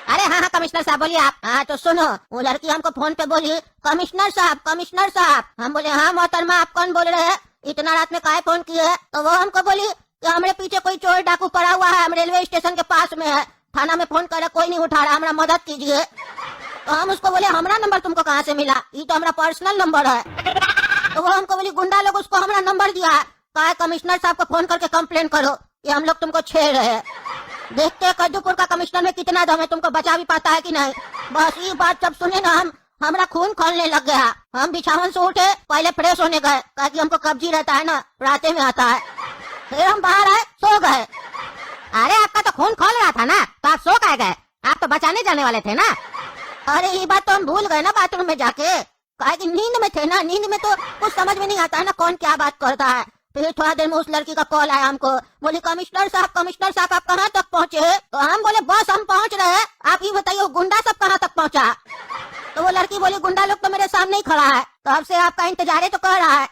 अरे हाँ कमिश्नर साहब बोलिए आप। हाँ तो सुनो, वो लड़की हमको फोन पे बोली, कमिश्नर साहब कमिश्नर साहब। हम बोले हाँ मोहतरमा, आप कौन बोल रहे हैं, इतना रात में काहे फोन किए? तो वो हमको बोली कि हमारे पीछे कोई चोर डाकू पड़ा हुआ है, हम रेलवे स्टेशन के पास में है, थाना में फोन करे कोई नहीं उठा रहा, हमारा मदद कीजिए। तो हम उसको बोले हमारा नंबर तुमको कहाँ से मिला, ये तो हमारा पर्सनल नंबर है। तो वो हमको बोली गुंडा लोग उसको हमारा नंबर दिया है, कहा कमिश्नर साहब को फोन करके कंप्लेन करो कि हम लोग तुमको छेड़ रहे हैं। देखते कद्दूपुर का कमिश्नर में कितना दम है, तुमको बचा भी पाता है कि नहीं। बस ये बात जब सुने ना, हमारा खून खोलने लग गया। हम बिछावन से उठे, पहले फ्रेश होने गए, कहा कि हमको कब्जी रहता है ना, राते में आता है। फिर हम बाहर आए, सो गए। अरे आपका तो खून खोल रहा था ना, तो आप सो कहे गए? आप तो बचाने जाने वाले थे ना। अरे ये बात तो हम भूल गए ना बाथरूम में जाके, कहा कि नींद में थे ना, नींद में तो कुछ समझ में नहीं आता है ना कौन क्या बात करता है। फिर थोड़ा देर में उस लड़की का कॉल आया हमको, बोली कमिश्नर साहब आप कहाँ तक पहुँचे? तो हम बोले बस हम पहुँच रहे हैं, आप ये बताइए गुंडा सब कहाँ तक पहुँचा? तो वो लड़की बोली गुंडा लोग तो मेरे सामने ही खड़ा है, तो अब से आपका इंतजार तो कर रहा है,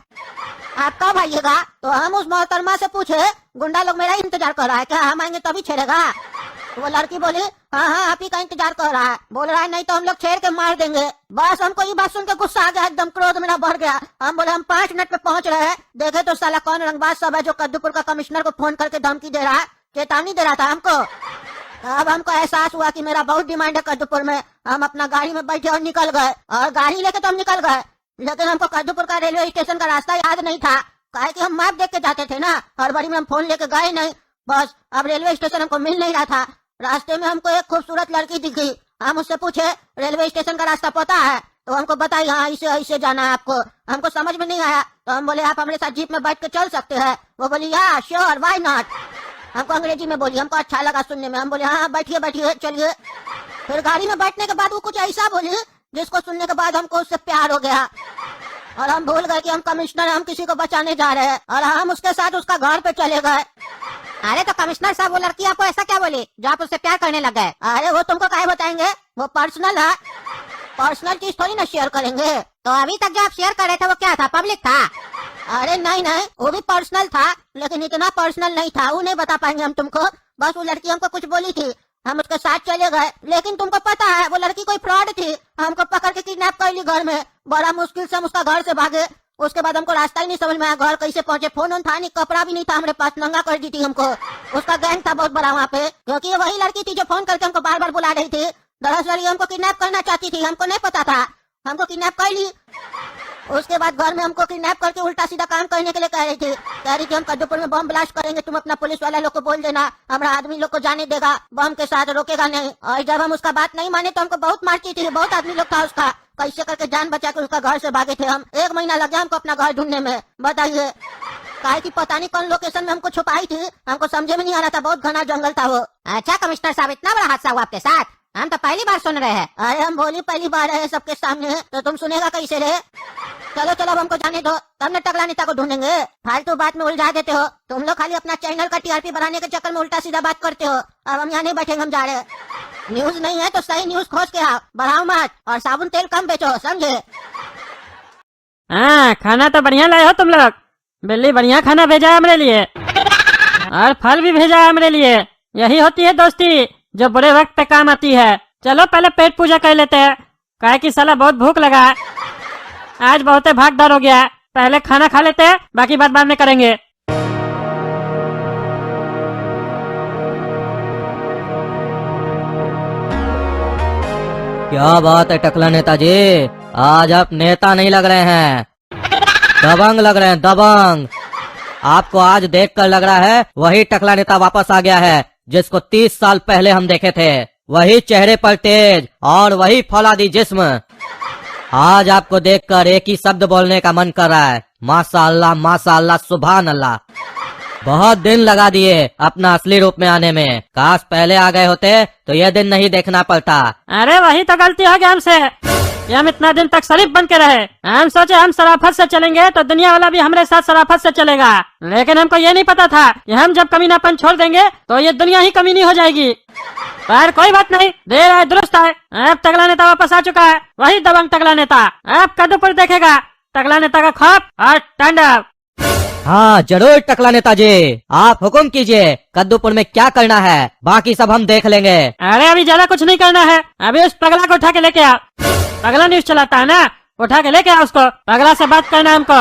आप कब आइएगा? तो हम उस मोहतरमा से पूछे, गुंडा लोग मेरा इंतजार कर रहा है क्या, हम आएंगे तभी छेड़ेगा? तो वो लड़की बोली हाँ आप ही का इंतजार कर रहा है, बोल रहा है नहीं तो हम लोग छेड़ के मार देंगे। बस हमको ये बात सुन के गुस्सा आ गया, एकदम क्रोध मेरा बढ़ गया। हम बोले हम 5 मिनट में पहुंच रहे हैं, देखे तो साला कौन रंगबाज सब है जो कद्दूपुर का कमिश्नर को फोन करके धमकी दे रहा है, चेतावनी दे रहा था हमको। अब हमको एहसास हुआ कि मेरा बहुत डिमांड है कद्दूपुर में। हम अपना गाड़ी में बैठे और निकल गए, और गाड़ी लेके तो हम निकल गए, लेकिन हमको कद्दूपुर का रेलवे स्टेशन का रास्ता याद नहीं था, काहे कि हम मैप देख के जाते थे ना, हड़बड़ी में हम फोन लेके गए नहीं। बस अब रेलवे स्टेशन हमको मिल नहीं रहा था। रास्ते में हमको एक खूबसूरत लड़की दिखी, हम उससे पूछे रेलवे स्टेशन का रास्ता पता है? तो हमको बताई हाँ ऐसे जाना है आपको। हमको समझ में नहीं आया, तो हम बोले आप हमारे साथ जीप में बैठ के चल सकते हैं? वो बोली या श्योर व्हाई नॉट। हमको अंग्रेजी में बोली, हमको अच्छा लगा सुनने में, हम बोले हाँ बैठिए चलिए। फिर गाड़ी में बैठने के बाद वो कुछ ऐसा बोली जिसको सुनने के बाद हमको उससे प्यार हो गया, और हम भूल गए कि हम कमिश्नर हम किसी को बचाने जा रहे हैं, और हम उसके साथ उसका घर पे चले गए। अरे तो कमिश्नर साहब वो लड़की आपको ऐसा क्या बोली जो आप उससे प्यार करने लग गए? अरे वो तुमको काहे बताएंगे, वो पर्सनल है, पर्सनल चीज थोड़ी ना शेयर करेंगे। तो अभी तक जो आप शेयर कर रहे थे वो क्या था, पब्लिक था? अरे नहीं वो भी पर्सनल था, लेकिन इतना पर्सनल नहीं था, वो नहीं बता पाएंगे हम तुमको। बस वो लड़की हमको कुछ बोली थी, हम उसके साथ चले गए, लेकिन तुमको पता है वो लड़की कोई फ्रॉड थी, हमको पकड़ के किडनैप कर ली घर में, बड़ा मुश्किल से हम उसका घर से भागे। उसके बाद हमको रास्ता ही नहीं समझ में आया, घर कैसे पहुंचे, फोन था नहीं, कपड़ा भी नहीं था हमारे पास, नंगा कर दी थी हमको। उसका गैंग था बहुत बड़ा वहाँ पे, क्योंकि ये वही लड़की थी जो फोन करके हमको बार बार बुला रही थी। दरअसल ये हमको किडनैप करना चाहती थी, हमको नहीं पता था, हमको किडनैप कर ली। उसके बाद घर में हमको किडनैप करके उल्टा सीधा काम करने के लिए कह रही थी हम कद्दूपुर में बम ब्लास्ट करेंगे, तुम अपना पुलिस वाला लोग को बोल देना, हमारा आदमी लोग को जाने देगा, बम के साथ रोकेगा नहीं। और जब हम उसका बात नहीं माने तो हमको बहुत मारती थी, बहुत आदमी लोग था उसका, कैसे करके जान बचा के उसका घर से भागे थे हम। 1 महीना लग गया हमको अपना घर ढूंढने में, बताइए। काहे की पता नहीं कौन लोकेशन में हमको छुपाई थी, हमको समझे में नहीं आ रहा था, बहुत घना जंगल था वो। अच्छा कमिश्नर साहब इतना बड़ा हादसा हुआ आपके साथ, हम तो पहली बार सुन रहे हैं। अरे हम बोली पहली बार है सबके सामने, तो तुम सुनेगा कैसे रे? चलो अब हमको जाने दो, तब न टकला नेता को ढूंढेंगे, फालतू बात में उलझा देते हो तुम लोग, खाली अपना चैनल का टीआरपी बढ़ाने के चक्कर में उल्टा सीधा बात करते हो। अब हम यहाँ नहीं बैठेंगे, हम जा रहे हैं। न्यूज नहीं है तो सही न्यूज खोज के आओ, बढ़ाओ मत, और साबुन तेल कम बेचो, समझे? हाँ खाना तो बढ़िया लाए हो तुम लोग, बिल्ली बढ़िया खाना भेजा है हमारे लिए, और फल भी भेजा है हमारे लिए। यही होती है दोस्ती जो बुरे वक्त पे काम आती है। चलो पहले पेट पूजा कर लेते हैं, काहे कि साला बहुत भूख लगा है, आज बहुत भाग दौड़ हो गया है। पहले खाना खा लेते हैं, बाकी बात बाद में करेंगे। क्या बात है टकला नेताजी, आज आप नेता नहीं लग रहे हैं, दबंग लग रहे हैं, दबंग। आपको आज देखकर लग रहा है वही टकला नेता वापस आ गया है जिसको 30 साल पहले हम देखे थे। वही चेहरे पर तेज और वही फौलादी जिस्म। आज आपको देखकर एक ही शब्द बोलने का मन कर रहा है, माशाअल्लाह माशाअल्लाह सुभान अल्लाह। बहुत दिन लगा दिए अपना असली रूप में आने में, काश पहले आ गए होते तो यह दिन नहीं देखना पड़ता। अरे वही तो गलती हो गई हमसे कि हम इतना दिन तक शरीफ बन के रहे। हम सोचे हम शराफत से चलेंगे तो दुनिया वाला भी हमारे साथ शराफत से चलेगा, लेकिन हमको ये नहीं पता था कि हम जब कमीनापन छोड़ देंगे तो ये दुनिया ही कमीनी हो जाएगी। पर कोई बात नहीं, देर आए दुरुस्त आए। अब तगला नेता वापस आ चुका है, वही दबंग तगला नेता। अब कद्दूपुर देखेगा तगला नेता का खौफ और तांडव। हाँ जरूर टकला नेताजी, आप हुक्म कीजिए, कद्दूपुर में क्या करना है बाकी सब हम देख लेंगे। अरे अभी ज्यादा कुछ नहीं करना है, अभी उस पगला को उठा के लेके आओ। पगला न्यूज चलाता है ना, उठा के लेके आओ उसको, पगला से बात करना है हमको।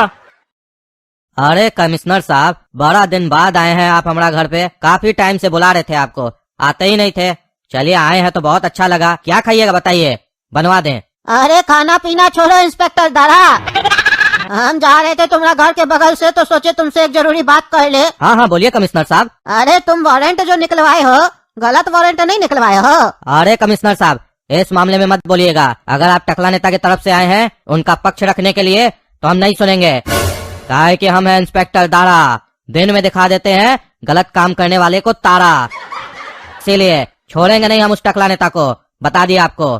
अरे कमिश्नर साहब, बड़ा दिन बाद आए हैं आप हमारा घर पे, काफी टाइम से बुला रहे थे आपको, आते ही नहीं थे। चलिए आए हैं तो बहुत अच्छा लगा, क्या खाइएगा बताइए, बनवा दें। अरे खाना पीना छोड़ो इंस्पेक्टर दारा, हम जा रहे थे तुम्हारा घर के बगल से तो सोचे तुमसे एक जरूरी बात कर ले। हाँ हाँ बोलिए कमिश्नर साहब। अरे तुम वारंट जो निकलवाए हो, गलत वारंट नहीं निकलवाए हो। अरे कमिश्नर साहब इस मामले में मत बोलिएगा, अगर आप टकला नेता की तरफ से आए हैं उनका पक्ष रखने के लिए तो हम नहीं सुनेंगे। काहे कि हम हैं इंस्पेक्टर दारा, दिन में दिखा देते हैं गलत काम करने वाले को तारा, इसीलिए छोड़ेंगे नहीं हम उस टकला नेता को, बता दिया आपको।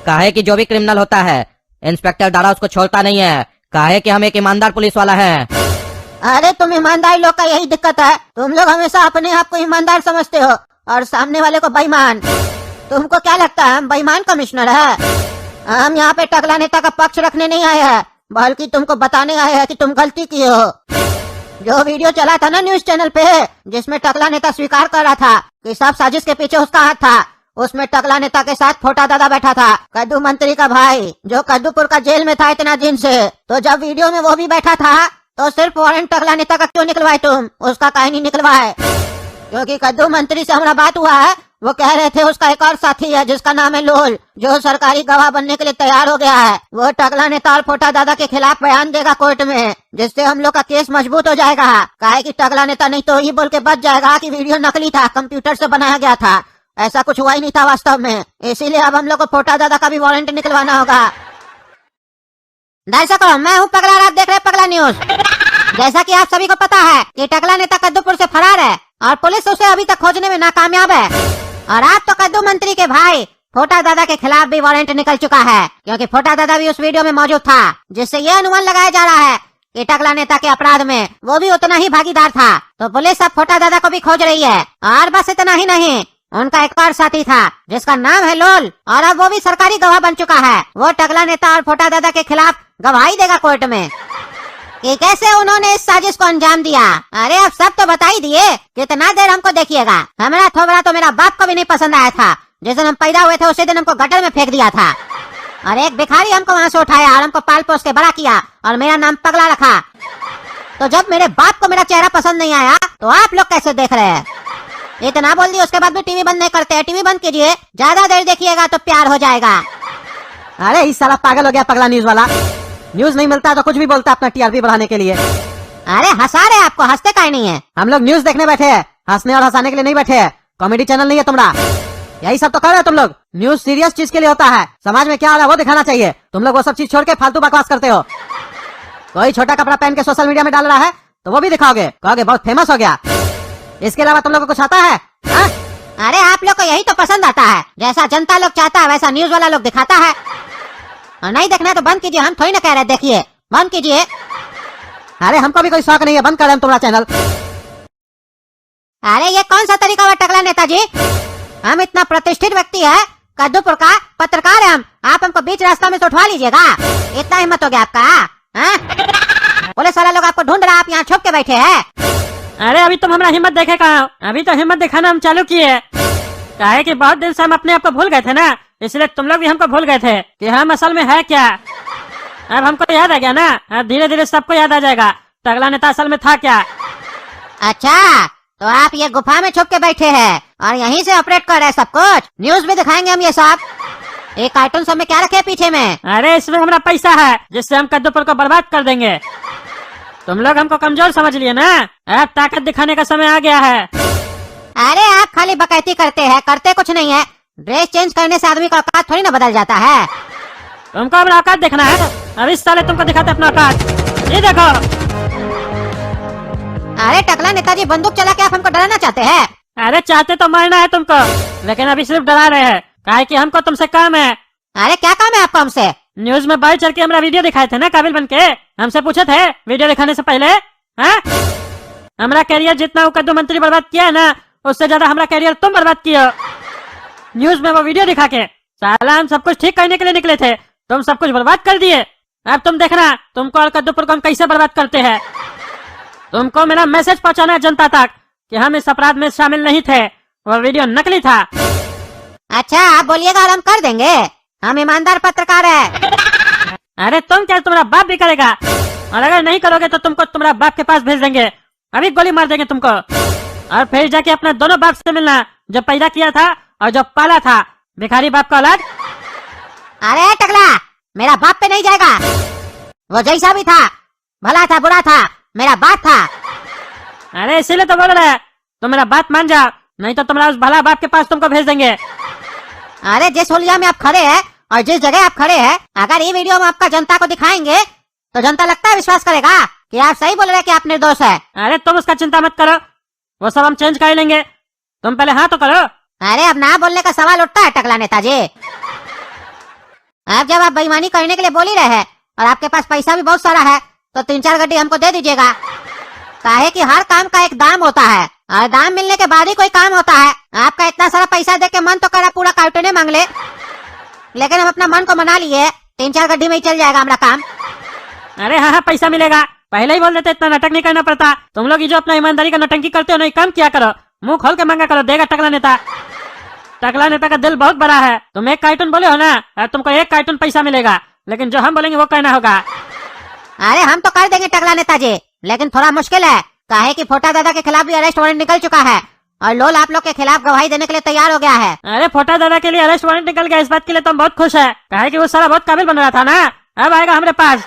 काहे कि जो भी क्रिमिनल होता है इंस्पेक्टर दारा उसको छोड़ता नहीं है, काहे कि हम एक ईमानदार पुलिस वाला है। अरे तुम ईमानदार लोग का यही दिक्कत है, तुम लोग हमेशा अपने आप को ईमानदार समझते हो और सामने वाले को बेईमान। तुमको क्या लगता है हम बेईमान कमिश्नर है? हम यहाँ पे टकला नेता का पक्ष रखने नहीं आए हैं, बल्कि तुमको बताने आए हैं कि तुम गलती किए हो। जो वीडियो चला था ना न्यूज चैनल पे, जिसमें टकला नेता स्वीकार कर रहा था कि सब साजिश के पीछे उसका हाथ था, उसमें टकला नेता के साथ फोटा दादा बैठा था, कद्दू मंत्री का भाई, जो कद्दूपुर का जेल में था इतना दिन से। तो जब वीडियो में वो भी बैठा था तो सिर्फ वारंट टकला नेता का क्यों निकलवाए तुम, उसका काहे नहीं निकलवाए? क्योंकि कद्दू मंत्री से हमारा बात हुआ है, वो कह रहे थे उसका एक और साथी है जिसका नाम है लोल, जो सरकारी गवाह बनने के लिए तैयार हो गया है। वो टकला नेता और फोटा दादा के खिलाफ बयान देगा कोर्ट में, जिससे हम लोग का केस मजबूत हो जाएगा। काहे कि टकला नेता नहीं तो ये बोल के बच जाएगा कि वीडियो नकली था, कंप्यूटर से बनाया गया था, ऐसा कुछ हुआ ही नहीं था वास्तव में। इसीलिए अब हम लोग को फोटा दादा का भी वारंट निकलवाना होगा। दर्शकों, मैं हूँ पगला, आप देख रहे हैं पगला न्यूज। जैसा कि आप सभी को पता है कि टकला नेता कद्दूपुर से फरार है और पुलिस उसे अभी तक खोजने में नाकामयाब है। और आज तो कद्दू मंत्री के भाई फोटा दादा के खिलाफ भी वारंट निकल चुका है, क्योंकि फोटा दादा भी उस वीडियो में मौजूद था, जिससे ये अनुमान लगाया जा रहा है कि टकला नेता के अपराध में वो भी उतना ही भागीदार था। तो पुलिस अब फोटा दादा को भी खोज रही है। और बस इतना ही नहीं, उनका एक और साथी था जिसका नाम है लोल, और अब वो भी सरकारी गवाह बन चुका है। वो टकला नेता और फोटा दादा के खिलाफ गवाही देगा कोर्ट में कि कैसे उन्होंने इस साजिश को अंजाम दिया। अरे अब सब तो बता ही दिए, कितना देर हमको देखिएगा। हमारा थोबड़ा तो मेरा बाप को भी नहीं पसंद आया था, जिस दिन हम पैदा हुए थे उसी दिन हमको गटर में फेंक दिया था, और एक भिखारी हमको वहाँ से उठाया और हमको पाल पोस के बड़ा किया और मेरा नाम पगला रखा। तो जब मेरे बाप को मेरा चेहरा पसंद नहीं आया तो आप लोग कैसे देख रहे हैं? इतना बोल दिया, उसके बाद भी टीवी बंद नहीं करते। टीवी बंद कीजिए, ज्यादा देर देखिएगा तो प्यार हो जाएगा। अरे इस साला पागल हो गया पगला न्यूज वाला, न्यूज नहीं मिलता तो कुछ भी बोलता अपना टीआरपी बढ़ाने के लिए। अरे हंसा रहे, आपको हंसते काहे नहीं है? हम लोग न्यूज देखने बैठे हैं, हंसने और हंसाने के लिए नहीं बैठे हैं। कॉमेडी चैनल नहीं है तुम्हारा, यही सब तो कर रहे हो तुम लोग। न्यूज सीरियस चीज के लिए होता है, समाज में क्या हो रहा है वो दिखाना चाहिए। तुम लोग वो सब चीज छोड़ के फालतू बकवास करते हो। कोई छोटा कपड़ा पहन के सोशल मीडिया में डाल रहा है तो वो भी दिखाओगे, कहोगे बहुत फेमस हो गया। इसके अलावा तुम लोग को कुछ आता है? हा? अरे आप लोग को यही तो पसंद आता है, जैसा जनता लोग चाहता है वैसा न्यूज वाला लोग दिखाता है। और नहीं देखना है तो बंद कीजिए, हम थोड़ी ना कह रहे, देखिए बंद कीजिए। अरे हमको भी कोई शौक नहीं है, बंद कर रहे हम तुम्हारा चैनल। अरे ये कौन सा तरीका हुआ टकला नेताजी? हम इतना प्रतिष्ठित व्यक्ति है, कद्दूपुर का पत्रकार है हम, आप हमको बीच रास्ता में से उठवा लीजिएगा? इतना हिम्मत हो गया आपका? हाँ? पुलिस वाला लोग आपको ढूंढ रहा, आप यहाँ छुप के बैठे हैं। अरे अभी तुम हमारा हिम्मत देखे कहाँ? अभी तो हिम्मत दिखाना हम चालू किए। काहे कि बहुत दिन से हम अपने आप को भूल गए थे ना, इसलिए तुम लोग भी हमको भूल गए थे कि हम असल में है क्या। अब हमको याद आ गया ना, अब धीरे धीरे सबको याद आ जाएगा टकला नेता असल में था क्या। अच्छा, तो आप ये गुफा में छुप के बैठे हैं और यहीं से ऑपरेट कर रहे हैं सब कुछ? न्यूज भी दिखाएंगे हम ये सब। ये कार्टून सब में क्या रखे है पीछे में? अरे इसमें हमारा पैसा है जिससे हम कद्दूपुर को बर्बाद कर देंगे। तुम लोग हमको कमजोर समझ लिए ना, अब ताकत दिखाने का समय आ गया है। अरे आप खाली बकैती करते हैं, करते कुछ नहीं है। ड्रेस चेंज करने से आदमी का औकात थोड़ी ना बदल जाता है। तुमको अपना औकात देखना है? अब इस साले तुमको दिखाते अपना औकात। ये देखो। अरे टकला नेताजी, बंदूक चला के आप हमको डराना चाहते हैं? अरे चाहते तो मारना है तुमको, लेकिन अभी सिर्फ डरा रहे हैं, काहे कि हमको तुमसे काम है। अरे क्या काम है आपको हमसे? न्यूज में बढ़ चढ़ के हमारा वीडियो दिखाए थे ना काबिल बन के, हमसे पूछे थे वीडियो दिखाने से पहले। हाँ, हमारा कैरियर जितना वो कद्दू मंत्री बर्बाद किया है ना, उससे ज्यादा हमारा कैरियर तुम बर्बाद किए हो। न्यूज में वो वीडियो दिखा के साला हम सब कुछ ठीक करने के लिए निकले थे, तुम सब कुछ बर्बाद कर दिए। अब तुम देखना तुमको और कद्दूपुर को हम कैसे बर्बाद करते हैं। तुमको मेरा मैसेज पहुंचाना है जनता तक कि हम इस अपराध में शामिल नहीं थे, वो वीडियो नकली था। अच्छा आप बोलिएगा और हम कर देंगे, हम ईमानदार पत्रकार है। अरे तुम क्या, तुम्हारा बाप भी करेगा, और अगर नहीं करोगे तो तुमको तुम्हारा बाप के पास भेज देंगे, अभी गोली मार देंगे तुमको। और फिर जाके अपने दोनों बाप से मिलना, जो पैदा किया था और जो पाला था, भिखारी बाप का औलाद। अरे टकला, मेरा बाप पे नहीं जाएगा, वो जैसा भी था, भला था बुरा था, मेरा बाप था। अरे इसीलिए तो बोल रहा है, तुम मेरा बात मान जाओ, नहीं तो तुम्हारा उस भला बाप के पास तुमको भेज देंगे। अरे जिस होलिया में आप खड़े हैं और जिस जगह आप खड़े हैं, अगर ये वीडियो हम आपका जनता को दिखाएंगे तो जनता लगता है विश्वास करेगा कि आप सही बोल रहे हैं कि आप निर्दोष है। अरे तुम उसका चिंता मत करो, वो सब हम चेंज कर लेंगे, तुम पहले हाँ तो करो। अरे अब ना बोलने का सवाल उठता है टकला नेताजी। अब जब आप बेईमानी करने के लिए बोल ही रहे हैं और आपके पास पैसा भी बहुत सारा है, तो 3-4 गड्डी हमको दे दीजिएगा। काहे कि हर काम का एक दाम होता है और दाम मिलने के बाद ही कोई काम होता है। आपका इतना सारा पैसा देके मन तो करा पूरा कार्टून मांग ले, लेकिन हम अपना मन को मना लिए, 3-4 गड्डी में ही चल जाएगा हमारा काम। अरे हाँ हाँ पैसा मिलेगा, पहले ही बोल देते, इतना नाटक नहीं करना पड़ता। तुम लोग ये जो अपना ईमानदारी का नौटंकी करते हो, नहीं काम किया करो, मुंह खोल के मांगा करो, देगा टकला नेता। टकला नेता का दिल बहुत बड़ा है, तुम एक कार्टून बोले हो ना, तुमको 1 कार्टून पैसा मिलेगा, लेकिन जो हम बोलेंगे वो कहना होगा। अरे हम तो कर देंगे टकला नेताजी, लेकिन थोड़ा मुश्किल है, काहे कि फोटा दादा के खिलाफ भी अरेस्ट वारंट निकल चुका है और लोल आप लोग के खिलाफ गवाही देने के लिए तैयार हो गया है। अरे फोटा दादा के लिए अरेस्ट वारंट निकल गया, इस बात के लिए तो हम बहुत खुश है, काहे कि वो सारा बहुत काबिल बन रहा था ना, अब आएगा हमारे पास।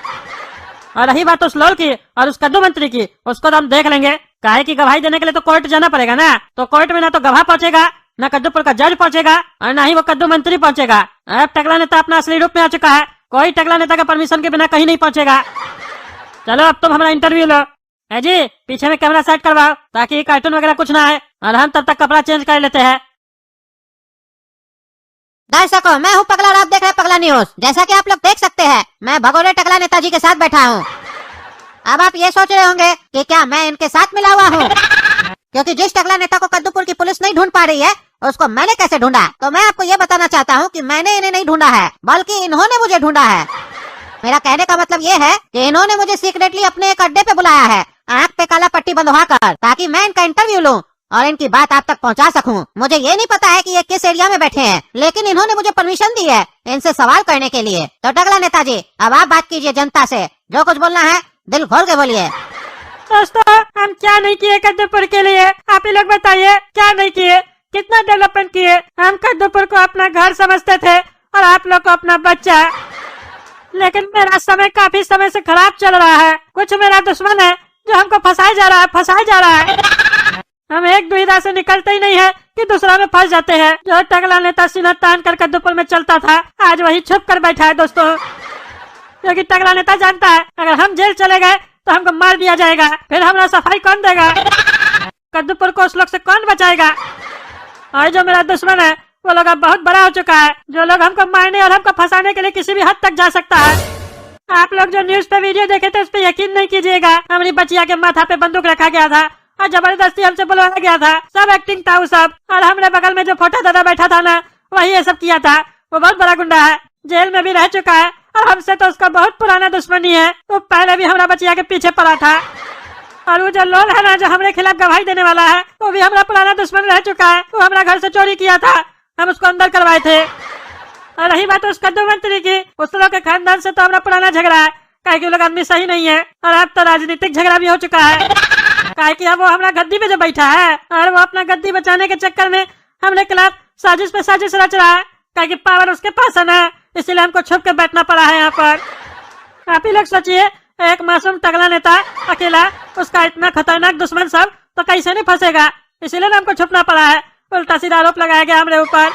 और रही बात उस लोल की और उस कद्दू मंत्री की, उसको तो हम देख लेंगे, काहे कि गवाही देने के लिए तो कोर्ट जाना पड़ेगा ना, तो कोर्ट में ना तो गवाह पहुंचेगा, न कद्दूपुर का जज पहुंचेगा, और न ही वो कद्दू मंत्री पहुंचेगा। अब टकला नेता अपना असली रूप में आ चुका है, कोई टकला नेता का परमिशन के बिना कहीं नहीं पहुंचेगा। चलो अब तुम हमारा इंटरव्यू लो। है जी, पीछे में कैमरा सेट करवाओ ताकि कार्टून वगैरह कुछ ना आए, और हम तब तक कपड़ा चेंज कर लेते हैं। दर्शकों, मैं हूँ पगला और आप देख रहे हैं पगला न्यूज। जैसा कि आप लोग देख सकते हैं, मैं भगोड़े टकला नेताजी के साथ बैठा हूँ। अब आप ये सोच रहे होंगे कि क्या मैं इनके साथ मिला हुआ हूँ, क्योंकि जिस टकला नेता को कद्दूपुर की पुलिस नहीं ढूंढ पा रही है, उसको मैंने कैसे ढूंढा। तो मैं आपको ये बताना चाहता हूँ कि मैंने इन्हें नहीं ढूंढा है, बल्कि इन्होंने मुझे ढूंढा है। मेरा कहने का मतलब ये है कि इन्होंने मुझे सीक्रेटली अपने एक अड्डे पे बुलाया है, आंख पे काला पट्टी बंधवा कर, ताकि मैं इनका इंटरव्यू लूं और इनकी बात आप तक पहुंचा सकूं। मुझे ये नहीं पता है कि ये किस एरिया में बैठे हैं, लेकिन इन्होंने मुझे परमिशन दी है इनसे सवाल करने के लिए। तो टकला नेताजी, अब आप बात कीजिए जनता से, जो कुछ बोलना है दिल खोल के बोलिए। दोस्तों, हम क्या नहीं किए कद्दूपुर के लिए, आप ही लोग बताइए, क्या नहीं किए, कितना डेवलपमेंट किए। हम कद्दूपुर को अपना घर समझते थे और आप लोग को अपना बच्चा, लेकिन मेरा समय काफी समय से खराब चल रहा है। कुछ मेरा दुश्मन है जो हमको फंसाया जा रहा है। हम एक दुविधा से निकलते ही नहीं है कि दूसरा में फंस जाते हैं। जो टकला नेता सीना तान कर कद्दूपुर में चलता था, आज वही छुप कर बैठा है दोस्तों, क्योंकि टकला नेता जानता है अगर हम जेल चले गए तो हमको मार दिया जाएगा, फिर हमारा सफाई कौन देगा, कद्दूपुर को उस लोग से कौन बचाएगा। और जो मेरा दुश्मन है वो लोग अब बहुत बड़ा हो चुका है, जो लोग हमको मारने और हमको फंसाने के लिए किसी भी हद तक जा सकता है। आप लोग जो न्यूज पे वीडियो देखे थे उस पे यकीन नहीं कीजिएगा। हमारी बचिया के माथा पे बंदूक रखा गया था और जबरदस्ती हमसे बुलवाया गया था, सब एक्टिंग था वो सब। और हमारे बगल में जो फोटा दादा बैठा था ना, वही ये सब किया था। वो बहुत बड़ा गुंडा है, जेल में भी रह चुका है और हमसे तो उसका बहुत पुराना दुश्मनी है। वो पहले भी हमारा बचिया के पीछे पड़ा था। और वो जो लोल है ना, जो हमारे खिलाफ गवाही देने वाला है, वो भी हमारा पुराना दुश्मन रह चुका है। वो हमारा घर से चोरी किया था, हम उसको अंदर करवाए थे। और रही बात उस कद्दू मंत्री की, उस लोग के खानदान से तो हमारा पुराना झगड़ा है, काहे कि लोग आदमी सही नहीं है। और अब तो राजनीतिक झगड़ा भी हो चुका है, काहे कि अब वो हमारा गद्दी पे जो बैठा है और वो अपना गद्दी बचाने के चक्कर में हमारे खिलाफ साजिश पे साजिश रच रहा है। कि पावर उसके पास है ना, इसीलिए हमको छुप के बैठना पड़ा है यहाँ पर। आप ही लोग सोचिए, एक मासूम टकला नेता अकेला, उसका इतना खतरनाक दुश्मन सब, तो कैसे नहीं फंसेगा। इसीलिए हमको छुपना पड़ा है। उल्टा सीधा आरोप लगाया गया हमारे ऊपर।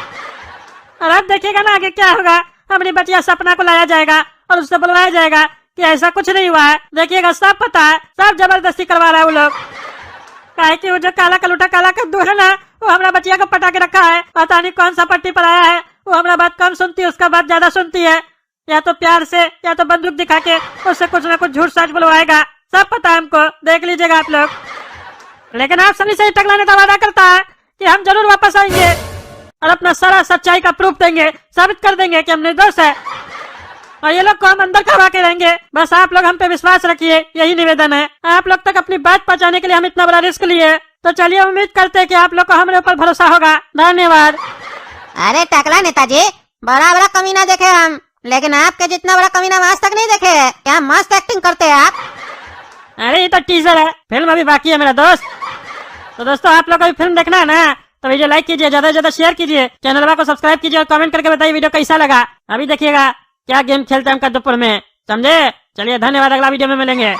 और अब देखिएगा ना आगे क्या होगा। हमारी बचिया सपना को लाया जाएगा और उससे बुलवाया जाएगा कि ऐसा कुछ नहीं हुआ है। देखिएगा, सब पता है, सब जबरदस्ती करवा रहा है वो लोग। काहे कि वो जो काला कलूटा काला कद्दू है ना, वो हमारा बचिया को पटा के रखा है। पता नहीं कौन सा पट्टी पर आया है। वो हमारा बात कम सुनती है, उसका बात ज्यादा सुनती है। या तो प्यार से या तो बंदूक दिखा के उससे कुछ ना कुछ झूठ सच बुलवाएगा। सब पता है हमको, देख लीजिएगा आप लोग। लेकिन आप सभी से टकला नेता वादा करता है कि हम जरूर वापस आएंगे और अपना सारा सच्चाई का प्रूफ देंगे, साबित कर देंगे कि हम निर्दोष है और ये लोग को हम अंदर करवा के रहेंगे। बस आप लोग हम पे विश्वास रखिए, यही निवेदन है। आप लोग तक अपनी बात पहुंचाने के लिए हम इतना बड़ा रिस्क लिए, तो चलिए उम्मीद करते हैं कि आप लोग को हमारे ऊपर भरोसा होगा। धन्यवाद। अरे टकला नेताजी, बड़ा बड़ा कमीना देखे हम, लेकिन आपके जितना बड़ा कमीना हम आज तक नहीं देखे है। क्या मस्त एक्टिंग करते हैं आप। अरे ये तो टीजर है, फिल्म अभी बाकी है मेरा दोस्त। तो दोस्तों, आप लोग को भी फिल्म देखना है ना, तो वीडियो लाइक कीजिए, ज्यादा से ज्यादा शेयर कीजिए, चैनल को सब्सक्राइब कीजिए और कमेंट करके बताइए वीडियो कैसा लगा। अभी देखिएगा क्या गेम खेलते हैं हम कद्दूपुर में, समझे। चलिए धन्यवाद, अगला वीडियो में मिलेंगे।